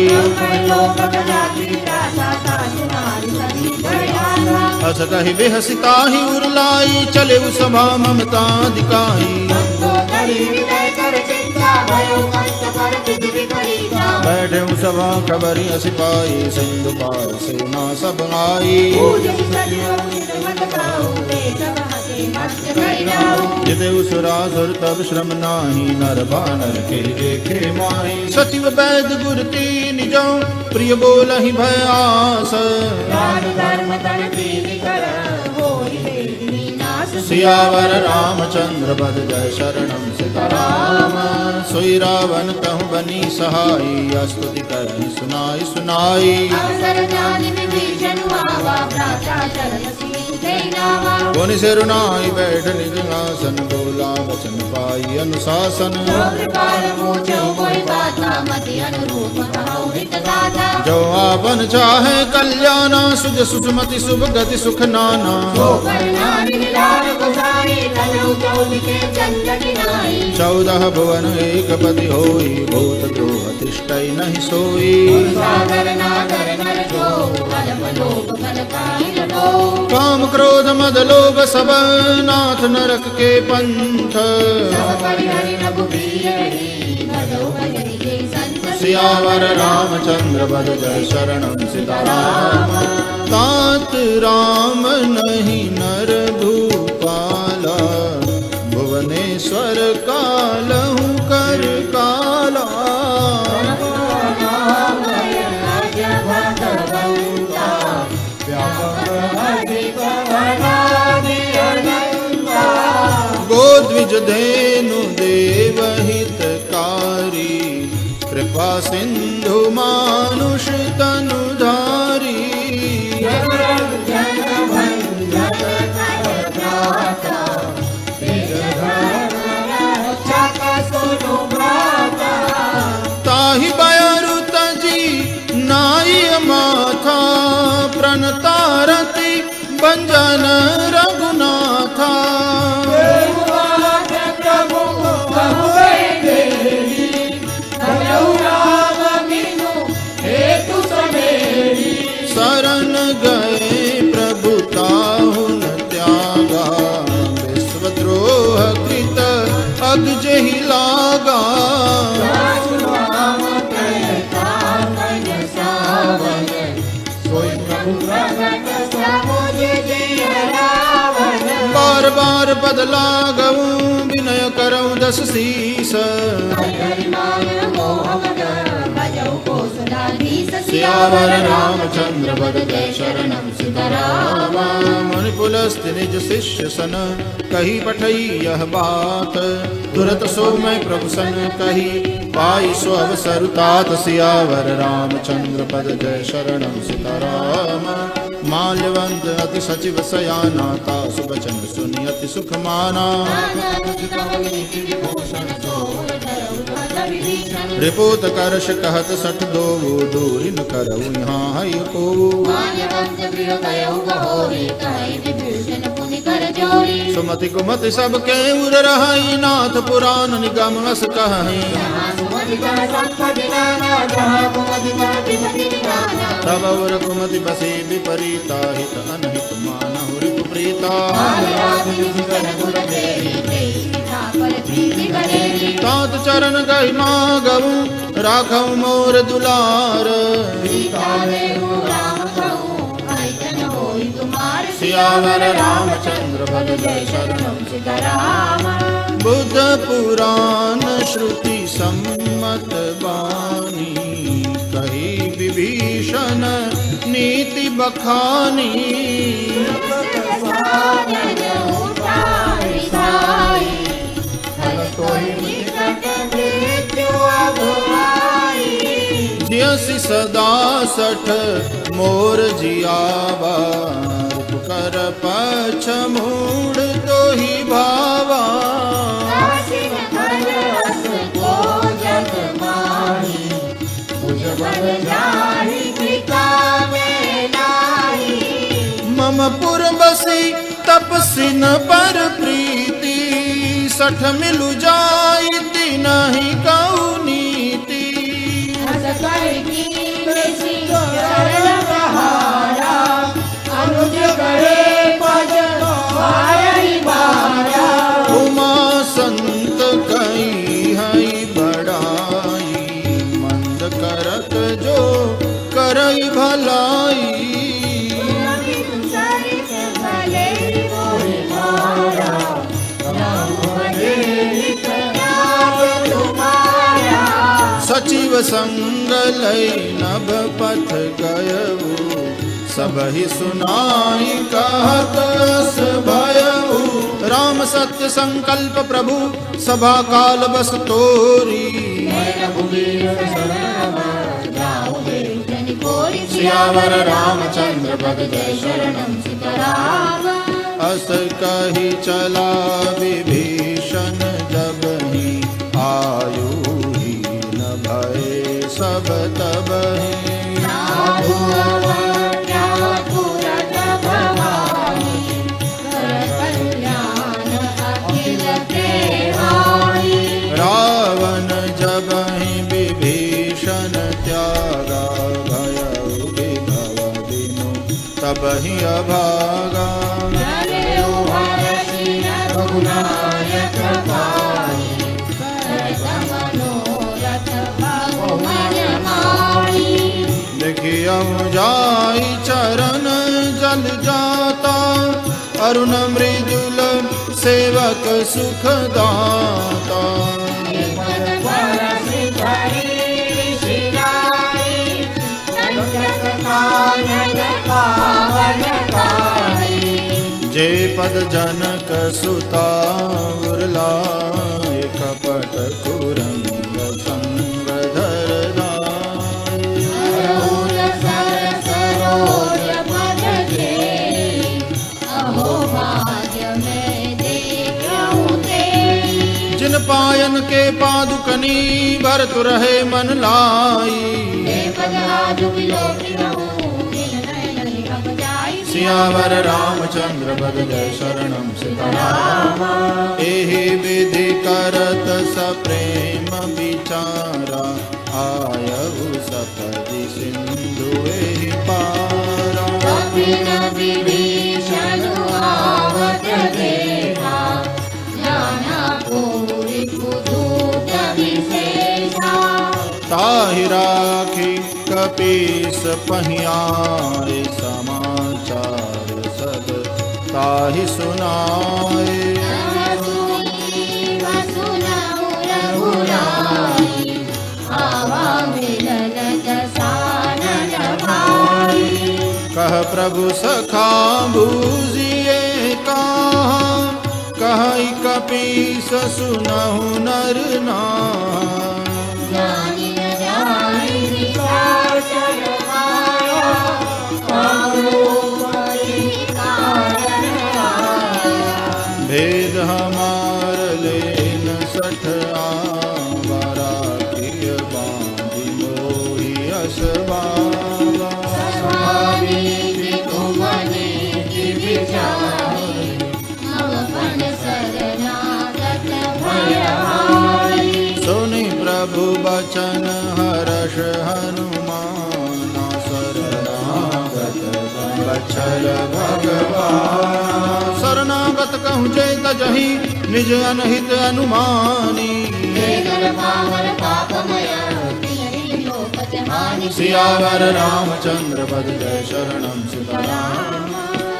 हस कहि बेहसिता ही उरलाई चले सभा ममता दिखाई बैठे सभा खबरी सिपाही सिंधु पार सेना सब आई जिते सुरासुर तब श्रम नाही नर बानर के देखे माही सचिव वैद गुर तीन जो प्रिय बोलहि भयास सियावर रामचंद्र पद जय शरणम सीताराम। सोई रावण कहु बनी सहाई स्तुति करहि सुनाई सुनाई नहीं नावा पुनि सिरुनाई बैठ निज आसन बोला वचन पाई अनुशासन कृपाल मोचो कोई गाता मति अनुरूप कहो हित दाता जो आपन चाहे कल्याणा सुज सुषमति शुभ गति सुख नाना जो करना निलार गोसाई तनु चौदिके चंद्र किनाई 14 भुवन एक पति होई भूत द्रोह तिष्ठई नहीं सोई सागर नागर नर जो कलम लोभ कल काहि लडो काम क्रोध मद लोभ सब नाथ नरक के पंथ सब परिहरि रघुबीर भजो भजनि के संत सियावर रामचंद्र बद जय शरणम सीताराम तात राम नहीं नर भूपाला भुवनेश्वर कालहु कर काला गोद्विज धेनु देव हितकारी कृपा सिंधु मानुष तनुधारी ताहि बयरु तजी नाई माथा प्रणतारति बंजन रघुनाथा शरण गए प्रभु ताहु न त्यागा विश्वद्रोह कृत अगजहि लागा बार बार पद लागऊ विनय करऊँ 10 शीस सियावर रामचंद्र बद जय शरणम सीताराम मुनि पुलस्त्य निज शिष्य सन कही पठई यह बात तुरत सो मैं प्रभु सन कही पाई सो अवसर तात सियावर रामचंद्र पद जय शरणम सीताराम माल्यवंत अति सचिव सयाना तासु बचन सुनि अति सुख माना रिपोत करश कहत 62 दूरी न करऊ यहाँ है को सुमति कुमति सब के उर रहाई नाथ पुराण निगम अस कहीं तब और कुमति बसे विपरीता हित अनहित मानहु रिपु प्रीता तात चरण गई मागऊ राखऊ मोर दुलार सियावर रामचंद्र बद जय शरणम सीताराम बुद्ध पुराण श्रुति सम्मत बानी कही विभीषण नीति बखानी जियसि सदा 60 मोर जियावा कर पछ मूड तो ही भावा मम पुर बसी तपसिन पर प्रीति 60 मिलु जाई नहीं कऊ नीति उमा संत कई हई बड़ाई मंद करत जो करई भलाई सचिव संग लई नभ पथ गयऊ सबहि सुनाई कहत अस भयऊ राम सत्य संकल्प प्रभु सभा काल बस तोरी सियावर रामचंद्र बद जय शरणम सीताराम हस कही चला विभीषण जब ही आयु ही न भय सब तब ही साधु अवज्ञा तुरत भवानी, कर कल्याण अखिल देवानी। रावण जब ही विभीषण त्यागा भयउ विभव बिनु तब ही अभागा जनेऊ हरषि रघुनायक पाई, करत मनोरथ प्रभु मन माई। देखियम जाई चरण जल जाता, अरुण मृदुल सेवक सुख दाता। बरसि धरि ऋषिराई, संतत कानन पावन गाई। जे पद जनक सुता उर्लाए, कपट कुरंग संग धर दाई। अरहुल सरस सरोज पद जेई, अहो भाग्य मैं देखहु तेई। जिन पायन के पादुकनी भरत रहे मन लाई। हे पद आजु बिलोकी रहूं, बिन नयन अब जाई। सियावर रामचंद्र बद जय शरणम सीताराम। एहि विधि करत सप्रेम विचारा, आयहु सपदि सिंधु एहि पारा। कपिन विभीषण आवत देखा, जाना पूरी कुदूत विशेषा। ताहि राखी कपीस पहियाए, समाचार सब ताहि सुनाए। सुनहु रघुराई, आवा मिलन दसानन भाई। कह प्रभु सखा बूझिए कहा, कहि कपीस सुनहु नर नाम। जानि न जानि निशाचर माया, कामरूपहि कारण आया। भेद हमार लेन सठ आवारा, किय बांधि मोहि असबावा। स्वामी तुमने विचारी, अवपन शरणागत भयहारी। सुनि प्रभु बचन हर्ष हनुमाना, शरणागत बछल भगवान। शरणागत कहूँ जे तजहि, निज अनहित अनुमानी। हे नर पावन पापमय, तिनहि लोकत हानि। सियावर रामचंद्र बद जय शरणम सीताराम।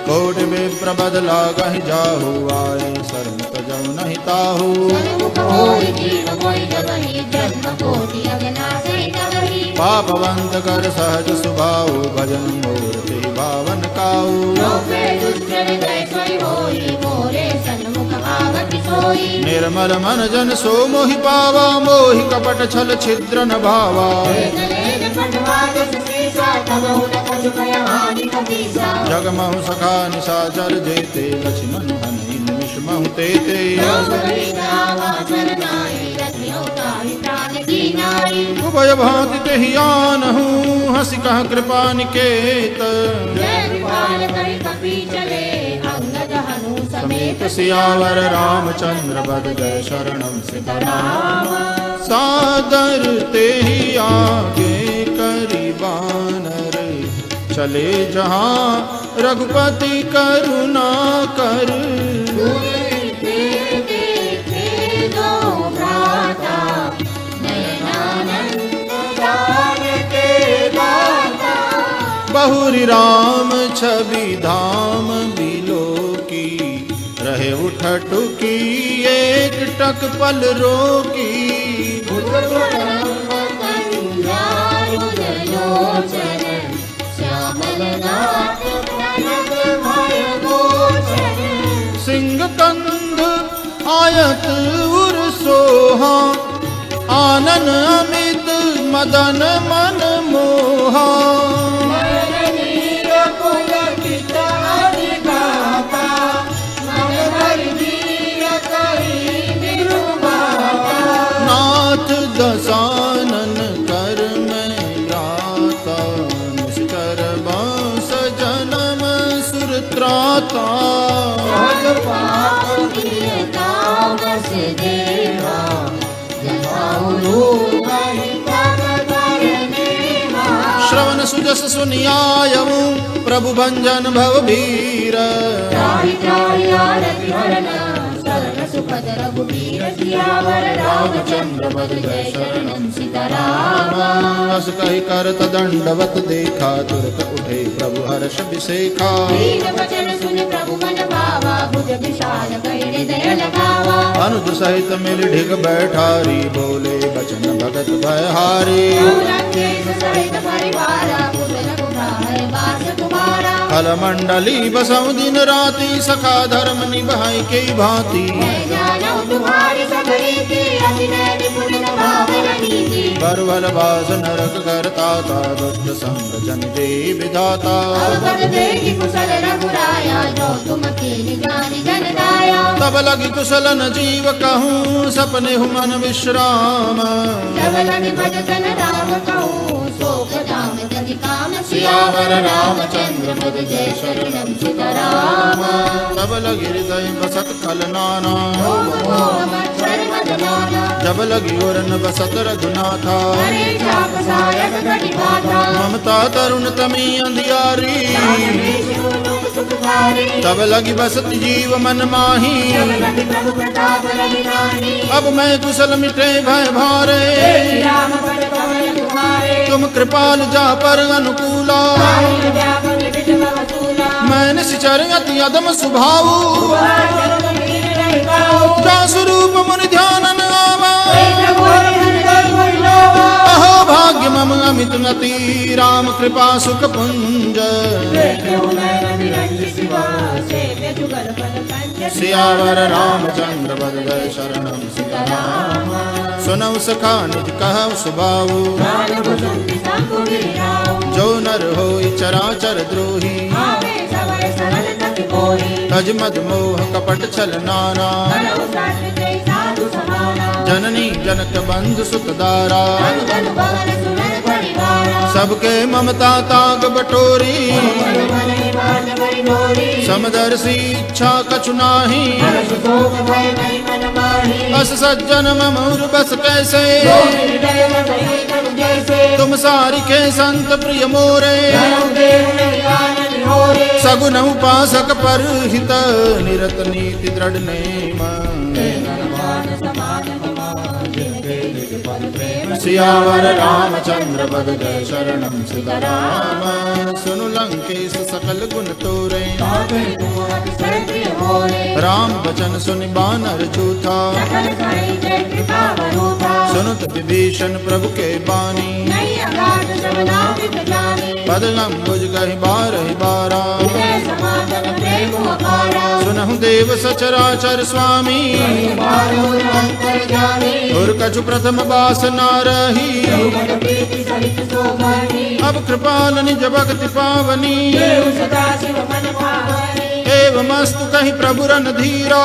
कोटि विप्र बद लागहि जाहु, आए शरण तजहु नहीं ताहु। सन्मुख होई जीव मोहि जगहि, जन्म कोटि अगनासि तबहि। पापवंत कर सहज सुभाऊ, भजन मोर ते भावन काऊ। जो पे दुष्ट हृदय सोई होई, मोरे सन्मुख आवति सोई। निर्मल मन जन सो मोहि पावा, मोहि कपट छल छिद्र न भावा। लेन पटवा दस सीसा, तबहु न कछु भय हानि कपीसा। जगमहु सखा निशाचर जेते, लक्ष्मण हनि निमिष महु तेते। उभय भांति तेहि आनहु, हंसि कह कृपा निकेत। सियावर रामचंद्र बद जय शरणम सीताराम। सादर तेहि आगे करि बानर, चले जहाँ रघुपति करुणा कर। बहुरी राम छवि धाम बिलो की, रहे उठटुकी एक टक पल रोकी। सिंह कंध आयत उर सोहा, आनन अमित मदन मन मोहा। त्राता। सहज पाप कीता बस देवा, जताऊ रूप तब करनेवा। श्रवण सुजस सुनियायऊ प्रभु भंजन भव भीर। त्राहि त्राहि आरति हरण, शरण सुखद रघुबीर। सियावर रामचंद्र पद जय शरणम सीताराम। अस कहि करत दंडवत देखा, तुरत उठे प्रभु हर्ष विसेखा। दीन वचन सुन प्रभु मन भावा, भुज विशाल कहि हृदय लगावा। अनुज सहित मिल ढिग बैठारी, बोले बचन भगत भयहारी। लंकेश सहित परिवारा, पुर रघुराई वास तुम्हारा। फल मंडली बसऊ दिन राति, सखा धर्म निभाई के भांति। मैं जानू तुम्हारी सब रीति, अतिनय निपुण भावन नीति। बरबल बास नरक करता था, दुष्ट संग जन दे विधाता। अवगत देखि कुशल रघुराया, जो तुम कीनि जानि जन दाया। तब लगी कुशल न जीव कहूँ, सपने हु मन विश्राम। जब लगी भजन राम कहूँ, शोक दाम जनि काम। सियावर रामचंद्र पद जय शरणम सीताराम। तब लगी हृदय बसत खल नाना, ओम मोह मत्सर मद माना। जब लगी ओरन बसत रघुनाथा। हरे चाप सायक घटी बाधा, ममता तरुण तमी अंधियारी। तब लगी बसत जीव मन माही, अब मैं कुशल मिटे भय भारे। तुम कृपाल जा पर अनुकूला, मैं निश्चर अति अदम सुभाऊ। जा स्वरूप मुनि ध्यानन आवा, अहो भाग्य मम अमित नति। राम कृपा सुख पुंज, सियावर रामचंद्र पद जय शरणम सीताराम। सुनऊ सखा निज कहऊ सुभाऊ, जो नर होई चराचर द्रोही। तज मद मोह कपट छल नाना, जननी जनक बंधु सुत दारा। सबके ममता ताग बटोरी, समदर्शी इच्छा कछु नाही। अस सज्जन ममूर बस कैसे, तुम सारी के संत प्रिय मोरे। सगुन उपासक पर हित, निरत नीति दृढ़ नेम। सियावर रामचंद्र पद जय शरणम सीताराम। सुनु लंकेश सकल गुण तोरे, राम बचन सुनि बानर जूथा। सुनुत विभीषण प्रभु के बानी, पद लंबुज गहि बारहि बारा। सुनहु देव सचराचर स्वामी, और कछु प्रथम बास ना रही। अब कृपाल निज भक्ति पावनी, एवमस्तु कहि प्रभु रन धीरा।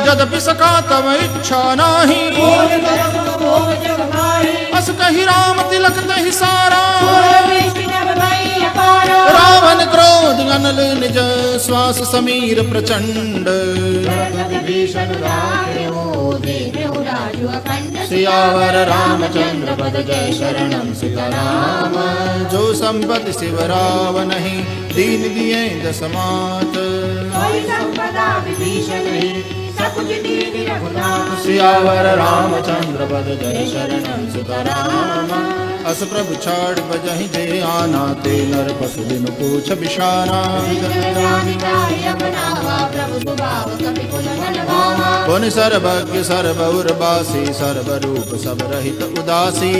यद्यपि सका तव इच्छा नाही, अस कहि राम तिलक तहि सारा। रावण क्रोध अनल निज, श्वास समीर प्रचंड। सियावर रामचंद्र पद जय शरणम सीताराम। जो संपत्ति शिव रावणहि, दीन दिए दसमात। सियावर रामचंद्र पद जय शरणम सीताराम। अस प्रभु छाड़ बजहि जे आना, ते नर पशु बिन पूछ बिशाना। पुन सर्वज्ञ सर्वउर्वासी, सर्वरूप सब रहित उदासी।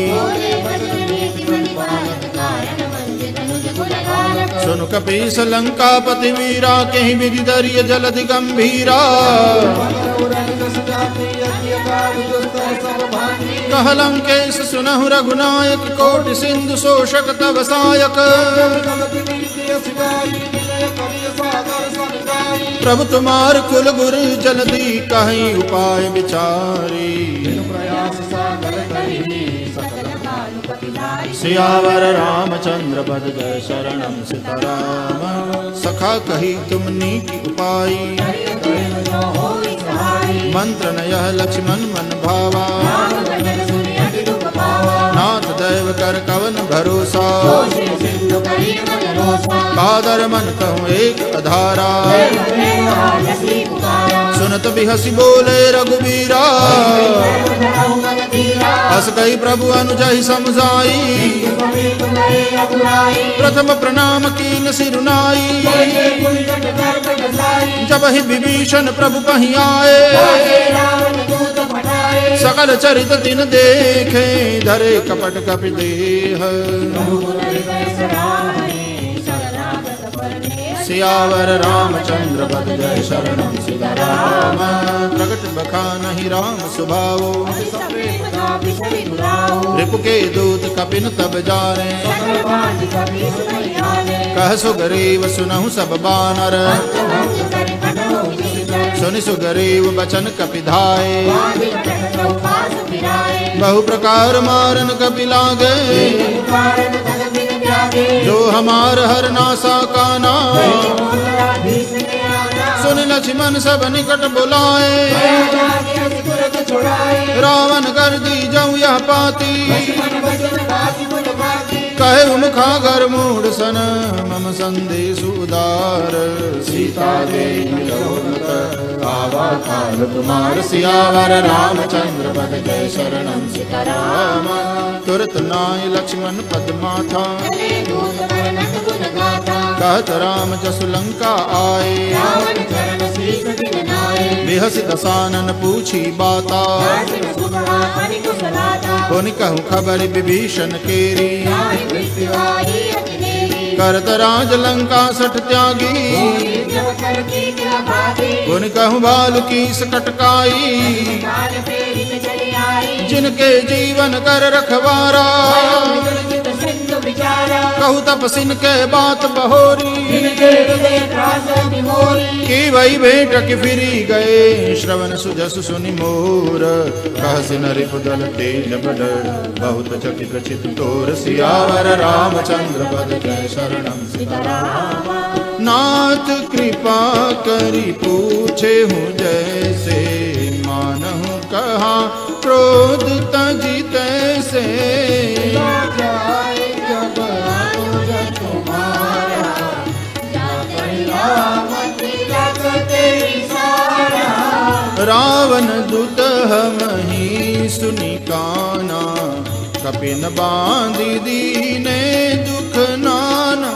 सुन कपीस लंकापति वीरा, कहीं विधि दरिय जलधि गंभीरा। कह लंकेश सुनहु रघुनायक, कोटि सिंधु शोषक तव सायक। प्रभु तुम्हार कुल गुरु, जल्दी कहीं उपाय विचारी। सियावर रामचंद्र पद जय शरणम सीताराम। सखा कही तुमनी की उपाई, मंत्र न यह लक्ष्मण मन भावा। नाथ दैव कर कवन भरोसा, कादर मन कहूँ एक अधारा। सुनत भी हसी बोले रघुबीरा, हस कही प्रभु अनुजहि समझाई। प्रथम प्रणाम कीन सिरुनाई, जब ही विभीषण प्रभु पही आए। सकल चरित दिन देखे, धरे कपट कपि देह। सियावर रामचंद्र पद जय शरणम सीताराम। प्रगट बखानहि राम सुभाओ, रिपु के दूत कपिन तब जाने। कह सुग्रीव सुनहु सब बानर, सुनि सुग्रीव बचन कपि धाये। बहु प्रकार मारन कपि लागे, जो हमार हर नासा काना। सुन लक्ष्मण सब निकट बुलाए, रावण कर दी जाऊं यह पाती। कहे मुखागर मूढ़ सन, मम संदेश उदार। सीता देवी आवा काल तुम्हार। सियावर रामचंद्र पद जय शरणम सीताराम। तुरत नाय लक्ष्मण पद माथा, कहत राम जसु लंका आए। बिहसि दसानन पूछी बाता, पुनि कहूँ खबर विभीषण केरी। करत राज लंका सठ त्यागी, पुनि कहूँ बाल की सकटकाई। जिनके जीवन कर रखवारा, कहू तपसिन के बात बहोरी। की वही भेंट की फिरी गए, श्रवण सुजस सुनि मोर। कहसिन रिपुदल तेज बड़, बहुत चकित चित तोर। सियावर रामचंद्र पद जय शरणम सीताराम। नाथ कृपा करी पूछे हूँ जैसे, मानहु कहा क्रोध तजी तैसे। रावण दुत हमहि सुनि काना, कपिन बांधि दीने दुख नाना।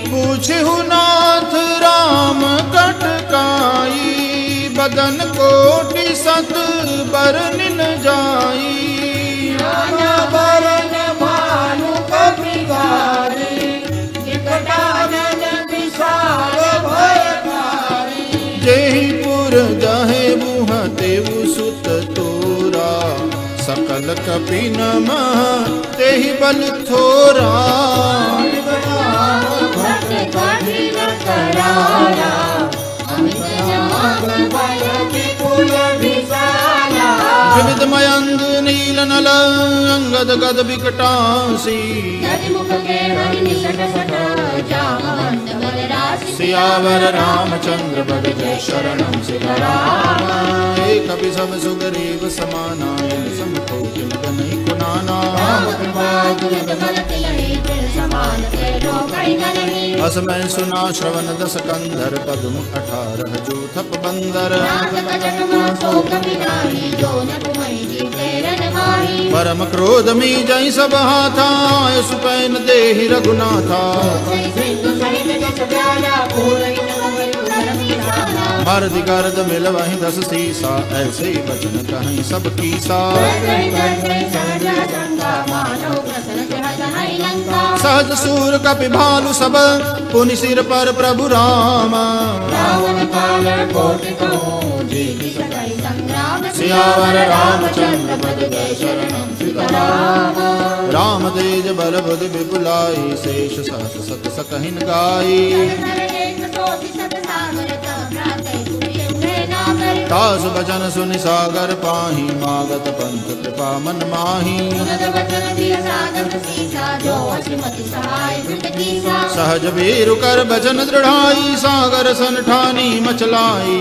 पूछहु नाथ राम कटकाई, बदन कोटि सत बरनिन जाई। जेहि पुर जहे बुह तेउ सुत तोरा, सकल कपि नमः तेहि बल थोरा। विविध मयंग नील नल अंगद गद विकटासी। सियावर रामचंद्र पद जय शरणम सीताराम। एक कपि सब सुग्रीव समाना, समको जिनक नहीं कुनाना। अस मैं सुना श्रवण दस कंधर, पद्म 18 जो थप बंदर। परम क्रोध मी जय सब हाथा, सुपैन देहि रघुनाथा। मर्द गर्द मिल वहीं 10 सीसा, ऐसे बचन कहीं सब कीसा। सहज सूर कपि भालु सब, पुनि सिर पर प्रभु राम। सियावर रामचंद्र पद जय शरणम सीताराम। राम तेज बल बुद्धि विपुलाई, शेष सहस सत सकहिन गाई। तास बचन सुनि सागर पाही मागत पंथ कृपा मन माही सहज वीरु कर बचन दृढ़ाई सागर सन ठानी मचलाई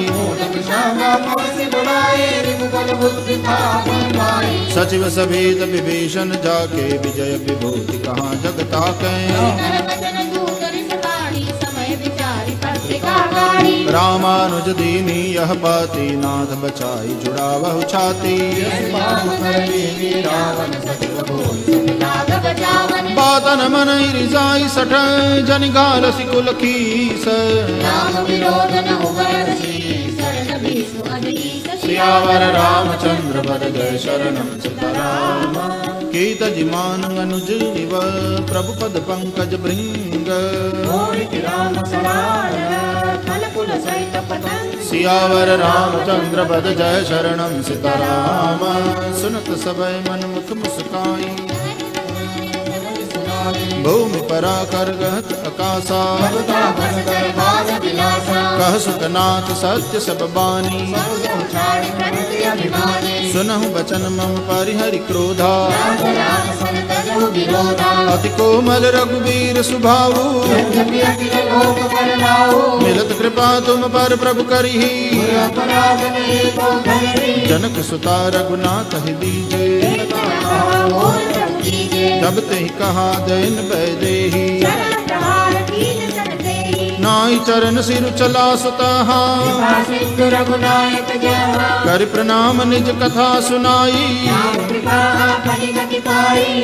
सचिव सभेत विभीषण जाके विजय विभूति कहाँ जगता के रामानुज दीनी यह पाती नाथ बचाई जुड़ावहु छाती बातन मन रिसाई सठ जन गाल सिकुल खीस सियावर रामचंद्र वर जय शरणम सीताराम कीत जिमान अनुज इव प्रभु पद पंकज भृंग सियावर रामचंद्र पद जय शरणम सीताराम सुनत सबय मन मुख मुस्काई भूमि परा कर गहत आकाशा कह सुतनाथ सत्य सब बानी सुनहु बचन मम परिहरि क्रोधा अति कोमल रघुवीर सुभाऊ मिलत कृपा तुम पर प्रभु करिहि जनक सुता रघुनाथ ही दीजे जब ते कहा दैन बैदेही नाई चरण सिर चला सुतहा कर प्रणाम निज कथा सुनाई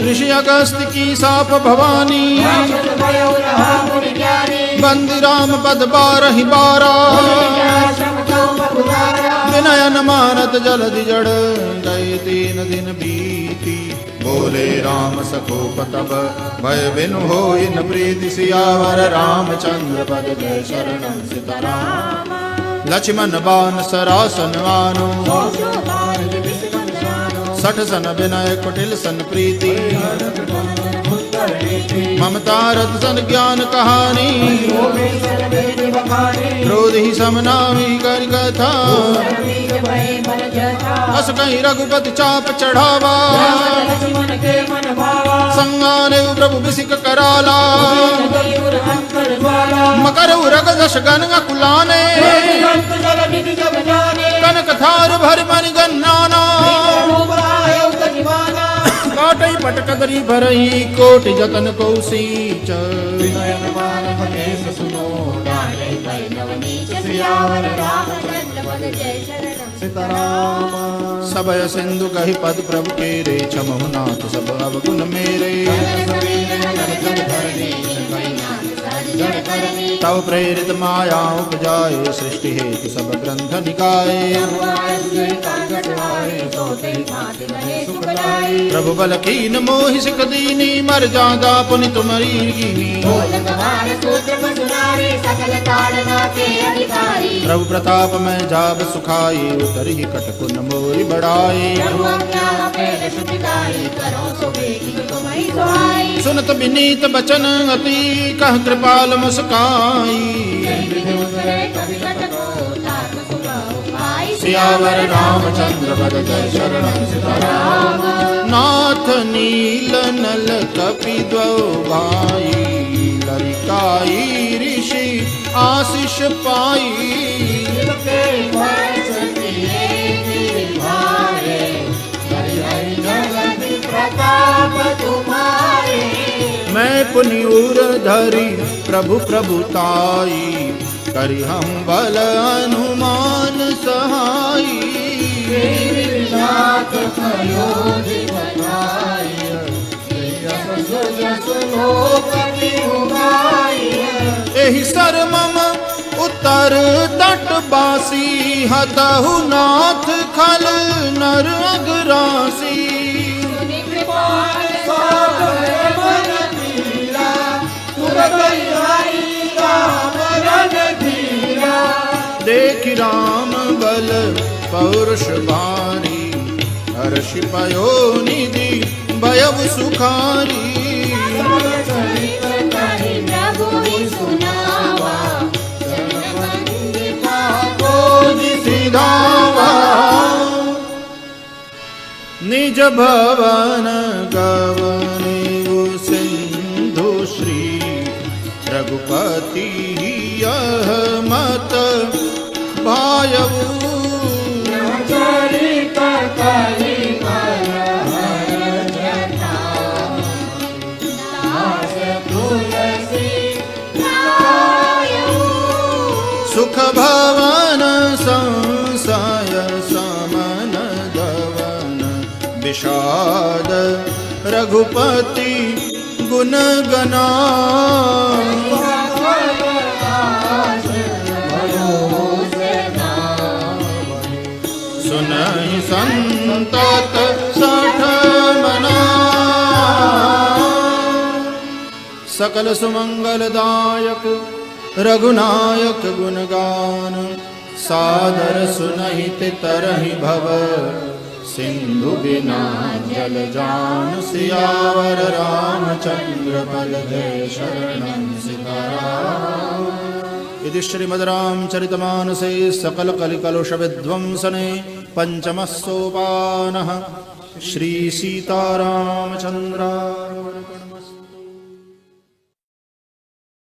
ऋषि अगस्त्य की साप भवानी बंदी राम पद बारहि बारा विनयन मानत जलधि जड़ गए 3 दिन बीती बोले राम सकोप तब भय बिनु होई न प्रीति सियावर रामचंद्र पद जय शरणम सीताराम लक्ष्मण बान सरासन आनो सठ सन विनय कुटिल सन प्रीति ममता रथ सन ज्ञान कहानी क्रोध ही समनामी कर कथा अस कहीं रघुपति चाप चढ़ावा संगाने प्रभु बिसिक कराला मकर उरग दश गन कुलाने कनक थार भर मन गन्नाना काटई पटकदरी भरही कोटि जतन कौशीच सबय सिंधु कहि पद प्रभु के रे छमहु नाथ सब अवगुण मेरे तव प्रेरित माया उपजाए सृष्टि हेतु सब ग्रंथ निकाये प्रभु बल कीन मोहि सिख दीनी मर जादा पुनि तुमरी कीनी प्रभु प्रताप में जाब सुखाई उतरी कटकुन मोरी बढ़ाई सुनत विनीत बचन अति कह कृपाल मुस्काई सियावर रामचंद्र पद जय शरणम सीताराम नाथ नील नल कपि द्वौ भाई ललिकाई ऋषि आशीष पाई मैं पुनियूर धरी प्रभु प्रभुताई करि हम बल अनुमान सहाई एहि सर मम उत्तर तट बासी हतहु नाथ खल नर अगरासी देख राम बल पौरुष भारी हर्ष पयो निधि भयउ सुखारी निज भवन गवनेउ सिंधु श्री रघुपति यह मत भायऊ चरित कलि दास तुलसी सुख भवन संशय समन दवन विषाद रघुपति गुण गना सुनहि संतत सठ मना सकल सुमंगलदायक रघुनायक गुणगान सादर सुनहित तरहि भव सिंधु बिना जल जान सियावर रामचंद्र पद जय शरणं सिकराम। इति श्रीमद्रामचरितमानसे सकल कलिकलुष विध्वंसने पंचमः सोपानः श्री सीतारामचंद्रार्पणम्।